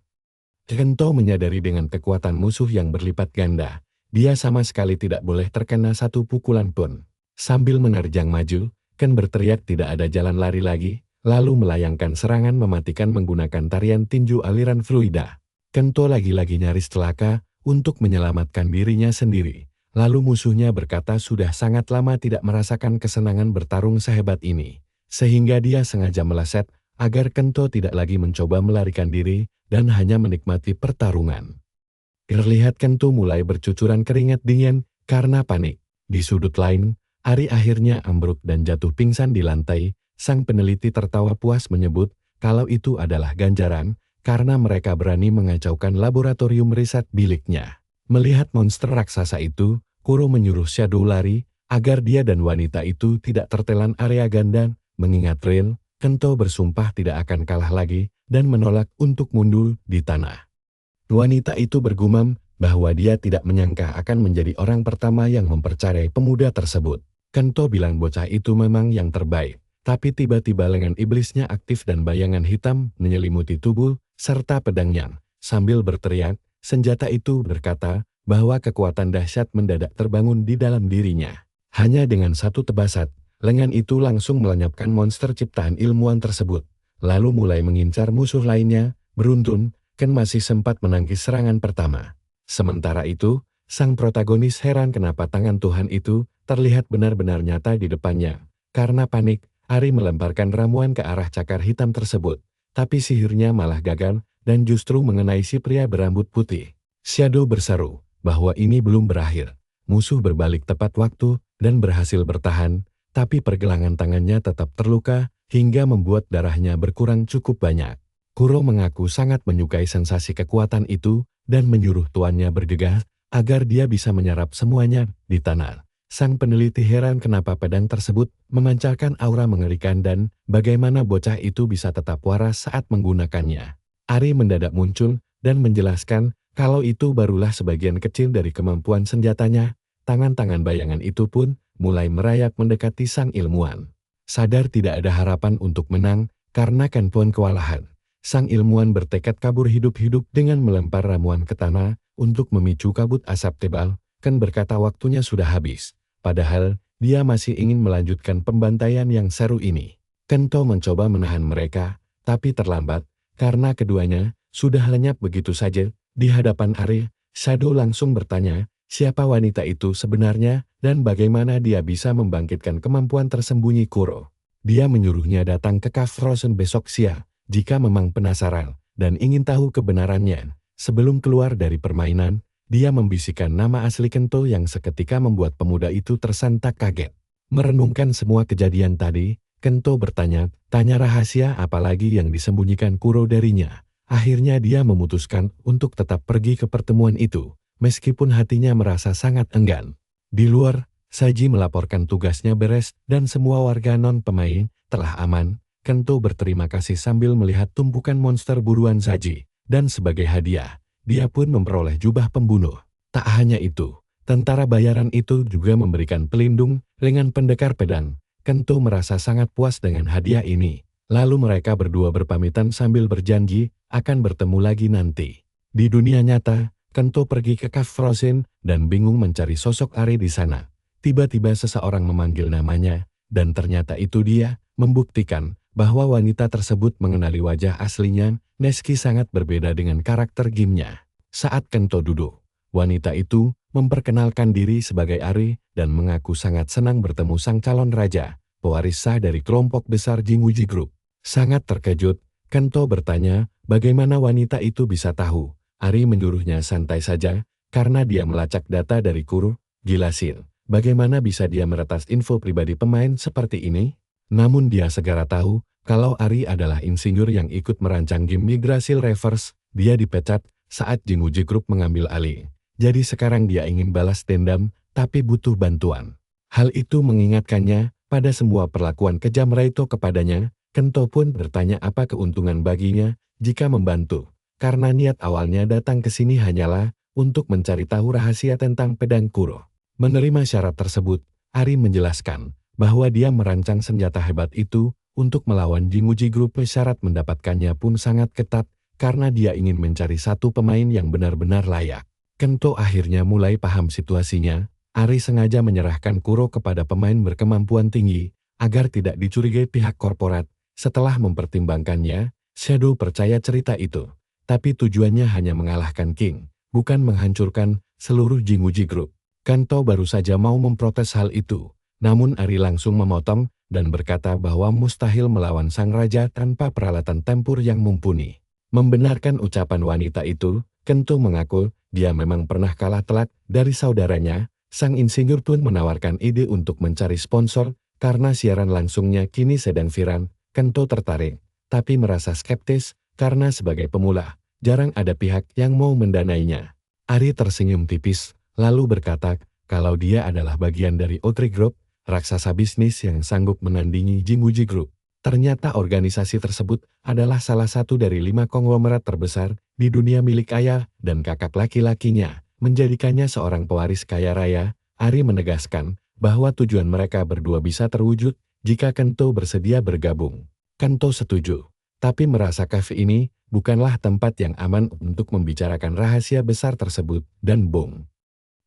Kento menyadari dengan kekuatan musuh yang berlipat ganda, dia sama sekali tidak boleh terkena satu pukulan pun. Sambil menerjang maju, Ken berteriak tidak ada jalan lari lagi, lalu melayangkan serangan mematikan menggunakan tarian tinju aliran fluida. Kento lagi-lagi nyaris celaka untuk menyelamatkan dirinya sendiri. Lalu musuhnya berkata sudah sangat lama tidak merasakan kesenangan bertarung sehebat ini, sehingga dia sengaja meleset agar Kento tidak lagi mencoba melarikan diri dan hanya menikmati pertarungan. Terlihat Kento mulai bercucuran keringat dingin karena panik. Di sudut lain, Ari akhirnya ambruk dan jatuh pingsan di lantai. Sang peneliti tertawa puas menyebut kalau itu adalah ganjaran karena mereka berani mengacaukan laboratorium riset biliknya. Melihat monster raksasa itu, Kuro menyuruh Shadow lari agar dia dan wanita itu tidak tertelan area ganda. Mengingat Rin, Kento bersumpah tidak akan kalah lagi dan menolak untuk mundur di tanah. Wanita itu bergumam bahwa dia tidak menyangka akan menjadi orang pertama yang mempercayai pemuda tersebut. Kento bilang bocah itu memang yang terbaik, tapi tiba-tiba lengan iblisnya aktif dan bayangan hitam menyelimuti tubuh serta pedangnya. Sambil berteriak, senjata itu berkata bahwa kekuatan dahsyat mendadak terbangun di dalam dirinya. Hanya dengan satu tebasat, lengan itu langsung melenyapkan monster ciptaan ilmuwan tersebut, lalu mulai mengincar musuh lainnya. Beruntun, Ken masih sempat menangkis serangan pertama. Sementara itu, sang protagonis heran kenapa tangan Tuhan itu terlihat benar-benar nyata di depannya. Karena panik, Ari melemparkan ramuan ke arah cakar hitam tersebut, tapi sihirnya malah gagal dan justru mengenai si pria berambut putih. Shadow berseru bahwa ini belum berakhir. Musuh berbalik tepat waktu dan berhasil bertahan, tapi pergelangan tangannya tetap terluka hingga membuat darahnya berkurang cukup banyak. Kuro mengaku sangat menyukai sensasi kekuatan itu dan menyuruh tuannya bergegas agar dia bisa menyerap semuanya di tanah. Sang peneliti heran kenapa pedang tersebut memancarkan aura mengerikan dan bagaimana bocah itu bisa tetap waras saat menggunakannya. Ari mendadak muncul dan menjelaskan kalau itu barulah sebagian kecil dari kemampuan senjatanya. Tangan-tangan bayangan itu pun mulai merayap mendekati sang ilmuwan. Sadar tidak ada harapan untuk menang karena Ken pun kewalahan. Sang ilmuwan bertekad kabur hidup-hidup dengan melempar ramuan ke tanah untuk memicu kabut asap tebal. Ken berkata waktunya sudah habis, padahal dia masih ingin melanjutkan pembantaian yang seru ini. Kento mencoba menahan mereka, tapi terlambat karena keduanya sudah lenyap begitu saja. Di hadapan Ari, Shadow langsung bertanya, siapa wanita itu sebenarnya dan bagaimana dia bisa membangkitkan kemampuan tersembunyi Kuro. Dia menyuruhnya datang ke Cave Frozen besok siang, jika memang penasaran dan ingin tahu kebenarannya. Sebelum keluar dari permainan, dia membisikkan nama asli Kento yang seketika membuat pemuda itu tersentak kaget. Merenungkan semua kejadian tadi, Kento bertanya, tanya rahasia apalagi yang disembunyikan Kuro darinya. Akhirnya dia memutuskan untuk tetap pergi ke pertemuan itu, meskipun hatinya merasa sangat enggan. Di luar, Saji melaporkan tugasnya beres dan semua warga non-pemain telah aman. Kento berterima kasih sambil melihat tumpukan monster buruan Saji, dan sebagai hadiah, dia pun memperoleh jubah pembunuh. Tak hanya itu, tentara bayaran itu juga memberikan pelindung dengan pendekar pedang. Kento merasa sangat puas dengan hadiah ini, lalu mereka berdua berpamitan sambil berjanji akan bertemu lagi nanti. Di dunia nyata, Kento pergi ke Cave Frozen dan bingung mencari sosok Ari di sana. Tiba-tiba seseorang memanggil namanya, dan ternyata itu dia, membuktikan bahwa wanita tersebut mengenali wajah aslinya. Neski sangat berbeda dengan karakter gamenya. Saat Kento duduk, wanita itu memperkenalkan diri sebagai Ari dan mengaku sangat senang bertemu sang calon raja, pewaris sah dari kelompok besar Jinwuji Group. Sangat terkejut, Kento bertanya bagaimana wanita itu bisa tahu. Ari menyuruhnya santai saja, karena dia melacak data dari Kuro. Jelasin, bagaimana bisa dia meretas info pribadi pemain seperti ini? Namun dia segera tahu, kalau Ari adalah insinyur yang ikut merancang game Migrasi Reverse. Dia dipecat saat Jinwuji Group mengambil alih. Jadi sekarang dia ingin balas dendam, tapi butuh bantuan. Hal itu mengingatkannya pada semua perlakuan kejam Raito kepadanya. Kento pun bertanya apa keuntungan baginya jika membantu. Karena niat awalnya datang ke sini hanyalah untuk mencari tahu rahasia tentang pedang Kuro. Menerima syarat tersebut, Ari menjelaskan bahwa dia merancang senjata hebat itu untuk melawan Jinwuji Group. Syarat mendapatkannya pun sangat ketat karena dia ingin mencari satu pemain yang benar-benar layak. Kento akhirnya mulai paham situasinya. Ari sengaja menyerahkan Kuro kepada pemain berkemampuan tinggi agar tidak dicurigai pihak korporat. Setelah mempertimbangkannya, Shadow percaya cerita itu. Tapi tujuannya hanya mengalahkan King, bukan menghancurkan seluruh Jinwuji Group. Kento baru saja mau memprotes hal itu. Namun Ari langsung memotong dan berkata bahwa mustahil melawan sang raja tanpa peralatan tempur yang mumpuni. Membenarkan ucapan wanita itu, Kento mengaku dia memang pernah kalah telak dari saudaranya. Sang insinyur pun menawarkan ide untuk mencari sponsor karena siaran langsungnya kini sedang viral. Kento tertarik, tapi merasa skeptis karena sebagai pemula, jarang ada pihak yang mau mendanainya. Ari tersenyum tipis, lalu berkata kalau dia adalah bagian dari Oatly Group, raksasa bisnis yang sanggup menandingi Jimuji Group. Ternyata organisasi tersebut adalah salah satu dari 5 konglomerat terbesar di dunia milik ayah dan kakak laki-lakinya. Menjadikannya seorang pewaris kaya raya, Ari menegaskan bahwa tujuan mereka berdua bisa terwujud jika Kento bersedia bergabung. Kento setuju, tapi merasa kafe ini bukanlah tempat yang aman untuk membicarakan rahasia besar tersebut, dan bong.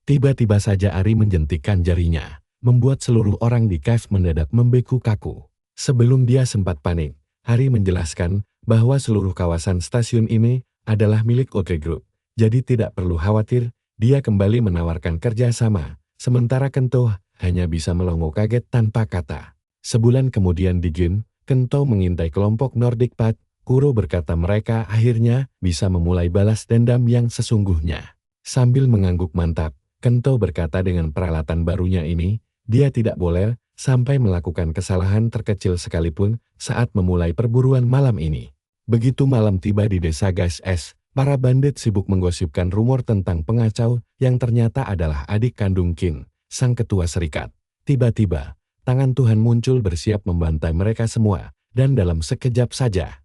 Tiba-tiba saja Ari menjentikkan jarinya, membuat seluruh orang di kafe mendadak membeku kaku. Sebelum dia sempat panik, Ari menjelaskan bahwa seluruh kawasan stasiun ini adalah milik Oatly Group, jadi tidak perlu khawatir. Dia kembali menawarkan kerjasama, sementara Kento hanya bisa melongo kaget tanpa kata. Sebulan kemudian di Gin, Kento mengintai kelompok Nordic Path. Kuro berkata mereka akhirnya bisa memulai balas dendam yang sesungguhnya. Sambil mengangguk mantap, Kento berkata dengan peralatan barunya ini, dia tidak boleh sampai melakukan kesalahan terkecil sekalipun saat memulai perburuan malam ini. Begitu malam tiba di desa Gas Es, para bandit sibuk menggosipkan rumor tentang pengacau yang ternyata adalah adik kandung King, sang ketua serikat. Tiba-tiba, tangan Tuhan muncul bersiap membantai mereka semua, dan dalam sekejap saja,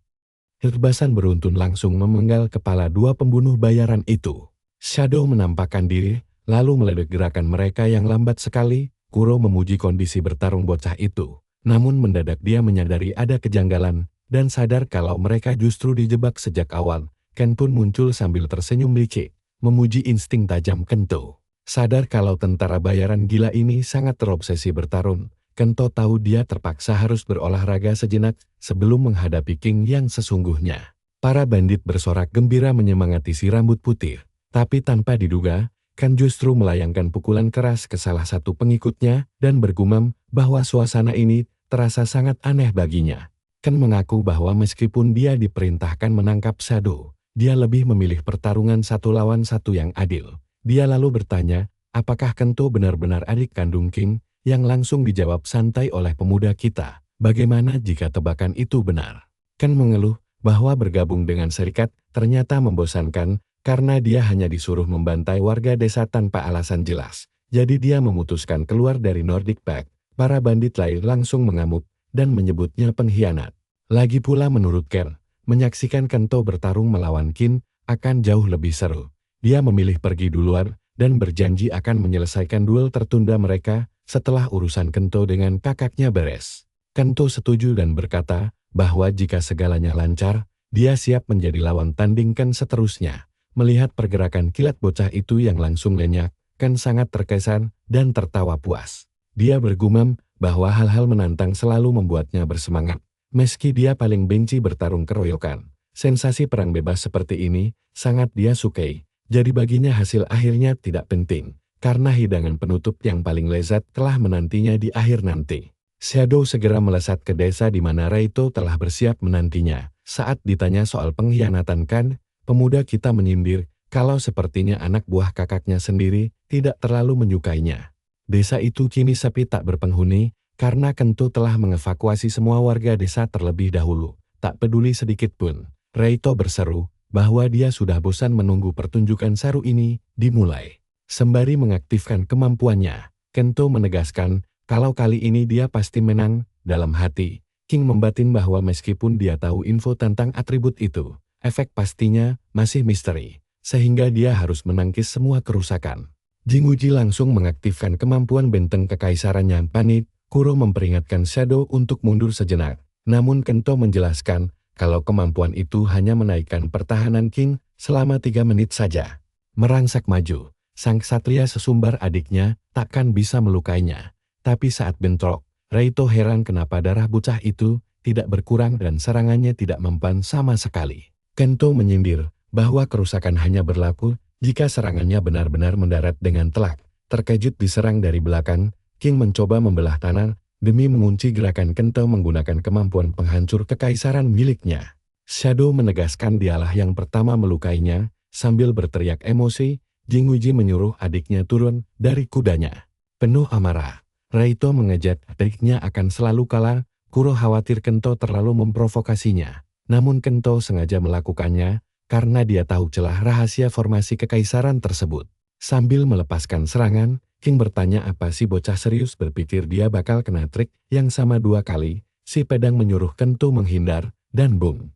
herbasan beruntun langsung memenggal kepala 2 pembunuh bayaran itu. Shadow menampakkan diri, lalu meledek gerakan mereka yang lambat sekali. Kuro memuji kondisi bertarung bocah itu, namun mendadak dia menyadari ada kejanggalan, dan sadar kalau mereka justru dijebak sejak awal. Ken pun muncul sambil tersenyum licik, memuji insting tajam Kento. Sadar kalau tentara bayaran gila ini sangat terobsesi bertarung, Kento tahu dia terpaksa harus berolahraga sejenak sebelum menghadapi King yang sesungguhnya. Para bandit bersorak gembira menyemangati si rambut putih, tapi tanpa diduga, Ken justru melayangkan pukulan keras ke salah satu pengikutnya dan bergumam bahwa suasana ini terasa sangat aneh baginya. Ken mengaku bahwa meskipun dia diperintahkan menangkap Shadow, dia lebih memilih pertarungan 1 lawan 1 yang adil. Dia lalu bertanya, apakah Kento benar-benar adik kandung King, yang langsung dijawab santai oleh pemuda kita. Bagaimana jika tebakan itu benar? Ken mengeluh bahwa bergabung dengan serikat ternyata membosankan karena dia hanya disuruh membantai warga desa tanpa alasan jelas. Jadi dia memutuskan keluar dari Nordic Path. Para bandit lain langsung mengamuk dan menyebutnya pengkhianat. Lagi pula menurut Ken, menyaksikan Kento bertarung melawan Kin akan jauh lebih seru. Dia memilih pergi duluan dan berjanji akan menyelesaikan duel tertunda mereka setelah urusan Kento dengan kakaknya beres. Kento setuju dan berkata bahwa jika segalanya lancar, dia siap menjadi lawan tanding Ken seterusnya. Melihat pergerakan kilat bocah itu yang langsung lenyap, Ken sangat terkesan dan tertawa puas. Dia bergumam bahwa hal-hal menantang selalu membuatnya bersemangat. Meski dia paling benci bertarung keroyokan, sensasi perang bebas seperti ini sangat dia sukai. Jadi baginya hasil akhirnya tidak penting, karena hidangan penutup yang paling lezat telah menantinya di akhir nanti. Shadow segera melesat ke desa di mana Raito telah bersiap menantinya. Saat ditanya soal pengkhianatan Kan, pemuda kita menyindir kalau sepertinya anak buah kakaknya sendiri tidak terlalu menyukainya. Desa itu kini sepi tak berpenghuni, karena Kento telah mengevakuasi semua warga desa terlebih dahulu. Tak peduli sedikit pun, Raito berseru bahwa dia sudah bosan menunggu pertunjukan saru ini dimulai. Sembari mengaktifkan kemampuannya, Kento menegaskan kalau kali ini dia pasti menang. Dalam hati, King membatin bahwa meskipun dia tahu info tentang atribut itu, efek pastinya masih misteri, sehingga dia harus menangkis semua kerusakan. Jinguji langsung mengaktifkan kemampuan benteng kekaisaran yang panik. Kuro memperingatkan Shadow untuk mundur sejenak, namun Kento menjelaskan kalau kemampuan itu hanya menaikkan pertahanan King selama 3 menit saja. Merangsak maju, sang ksatria sesumbar adiknya takkan bisa melukainya. Tapi saat bentrok, Raito heran kenapa darah bocah itu tidak berkurang dan serangannya tidak mempan sama sekali. Kento menyindir bahwa kerusakan hanya berlaku jika serangannya benar-benar mendarat dengan telak. Terkejut diserang dari belakang, King mencoba membelah tanah demi mengunci gerakan Kento menggunakan kemampuan penghancur kekaisaran miliknya. Shadow menegaskan dialah yang pertama melukainya, sambil berteriak emosi, Jinguji menyuruh adiknya turun dari kudanya. Penuh amarah, Raito mengejek adiknya akan selalu kalah. Kuro khawatir Kento terlalu memprovokasinya. Namun Kento sengaja melakukannya karena dia tahu celah rahasia formasi kekaisaran tersebut. Sambil melepaskan serangan, King bertanya apa si bocah serius berpikir dia bakal kena trik yang sama 2 kali. Si pedang menyuruh Kento menghindar, dan boom.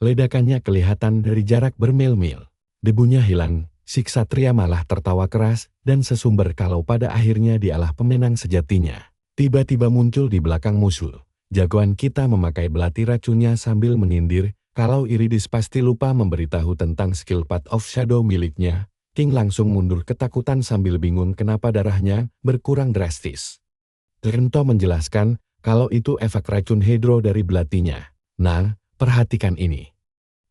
Ledakannya kelihatan dari jarak bermil-mil. Debunya hilang, si ksatria malah tertawa keras dan sesumber kalau pada akhirnya dialah pemenang sejatinya. Tiba-tiba muncul di belakang musuh. Jagoan kita memakai belati racunnya sambil menyindir, kalau Iridis pasti lupa memberitahu tentang skill Path of Shadow miliknya. King langsung mundur ketakutan sambil bingung kenapa darahnya berkurang drastis. Kento menjelaskan kalau itu efek racun hidro dari belatinya. Nah, perhatikan ini.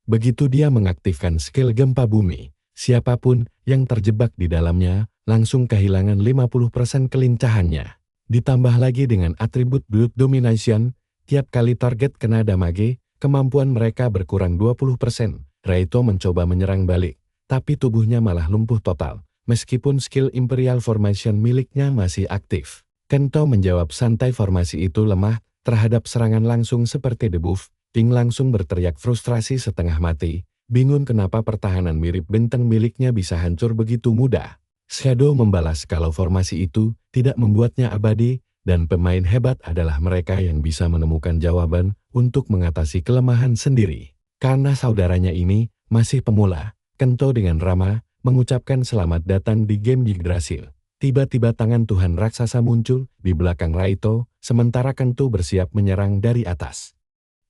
Begitu dia mengaktifkan skill gempa bumi, siapapun yang terjebak di dalamnya langsung kehilangan 50% kelincahannya. Ditambah lagi dengan atribut Blood Domination, tiap kali target kena damage, kemampuan mereka berkurang 20%. Raito mencoba menyerang balik, tapi tubuhnya malah lumpuh total, meskipun skill Imperial Formation miliknya masih aktif. Kento menjawab santai formasi itu lemah terhadap serangan langsung seperti debuff. King langsung berteriak frustrasi setengah mati, bingung kenapa pertahanan mirip benteng miliknya bisa hancur begitu mudah. Shadow membalas kalau formasi itu tidak membuatnya abadi, dan pemain hebat adalah mereka yang bisa menemukan jawaban untuk mengatasi kelemahan sendiri. Karena saudaranya ini masih pemula, Kento dengan ramah mengucapkan selamat datang di game Yggdrasil. Tiba-tiba tangan Tuhan raksasa muncul di belakang Raito, sementara Kento bersiap menyerang dari atas.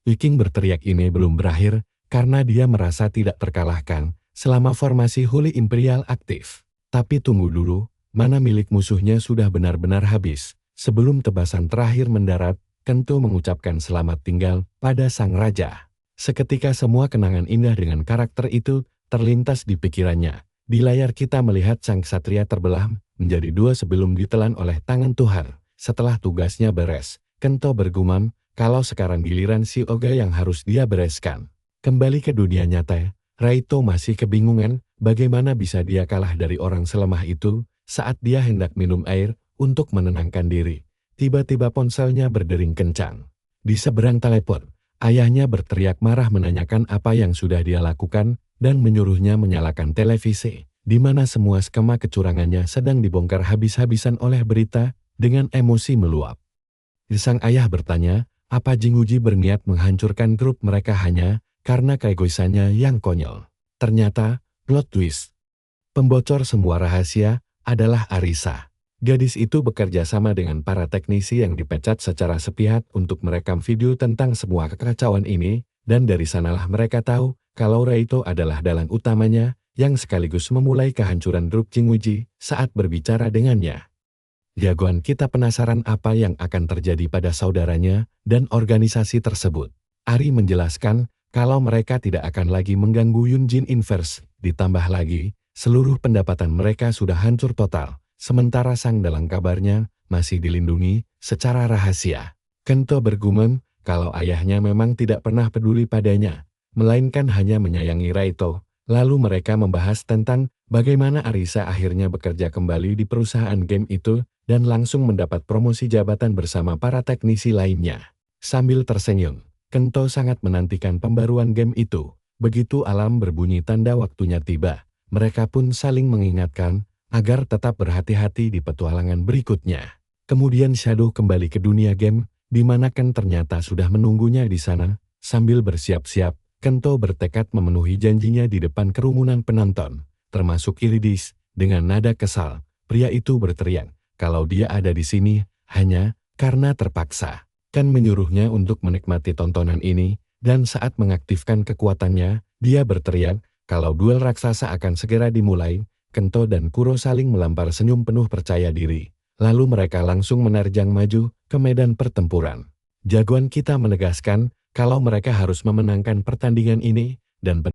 King berteriak ini belum berakhir, karena dia merasa tidak terkalahkan selama formasi Holy Imperial aktif. Tapi tunggu dulu, mana milik musuhnya sudah benar-benar habis. Sebelum tebasan terakhir mendarat, Kento mengucapkan selamat tinggal pada sang raja. Seketika semua kenangan indah dengan karakter itu terlintas di pikirannya. Di layar kita melihat sang ksatria terbelah menjadi 2 sebelum ditelan oleh tangan Tuhan. Setelah tugasnya beres, Kento bergumam kalau sekarang giliran si Oga yang harus dia bereskan. Kembali ke dunia nyata, Raito masih kebingungan bagaimana bisa dia kalah dari orang selemah itu. Saat dia hendak minum air untuk menenangkan diri, tiba-tiba ponselnya berdering kencang. Di seberang telepon, ayahnya berteriak marah menanyakan apa yang sudah dia lakukan dan menyuruhnya menyalakan televisi, di mana semua skema kecurangannya sedang dibongkar habis-habisan oleh berita. Dengan emosi meluap, sang ayah bertanya, apa Jinguji berniat menghancurkan grup mereka hanya karena keegoisannya yang konyol. Ternyata, plot twist. Pembocor semua rahasia adalah Arisa. Gadis itu bekerja sama dengan para teknisi yang dipecat secara sepihak untuk merekam video tentang semua kekacauan ini, dan dari sanalah mereka tahu kalau Raito adalah dalang utamanya yang sekaligus memulai kehancuran grup Jinguji saat berbicara dengannya. Jagoan kita penasaran apa yang akan terjadi pada saudaranya dan organisasi tersebut. Ari menjelaskan kalau mereka tidak akan lagi mengganggu Yunjin Inverse, ditambah lagi, seluruh pendapatan mereka sudah hancur total, sementara sang dalang kabarnya masih dilindungi secara rahasia. Kento bergumam kalau ayahnya memang tidak pernah peduli padanya, melainkan hanya menyayangi Raito. Lalu mereka membahas tentang bagaimana Arisa akhirnya bekerja kembali di perusahaan game itu dan langsung mendapat promosi jabatan bersama para teknisi lainnya. Sambil tersenyum, Kento sangat menantikan pembaruan game itu. Begitu alarm berbunyi tanda waktunya tiba, mereka pun saling mengingatkan agar tetap berhati-hati di petualangan berikutnya. Kemudian Shadow kembali ke dunia game, di mana Ken ternyata sudah menunggunya di sana. Sambil bersiap-siap, Kento bertekad memenuhi janjinya di depan kerumunan penonton, termasuk Iridis. Dengan nada kesal, pria itu berteriak kalau dia ada di sini hanya karena terpaksa. Ken menyuruhnya untuk menikmati tontonan ini, dan saat mengaktifkan kekuatannya, dia berteriak kalau duel raksasa akan segera dimulai. Kento dan Kuro saling melempar senyum penuh percaya diri. Lalu mereka langsung menerjang maju ke medan pertempuran. Jagoan kita menegaskan kalau mereka harus memenangkan pertandingan ini, dan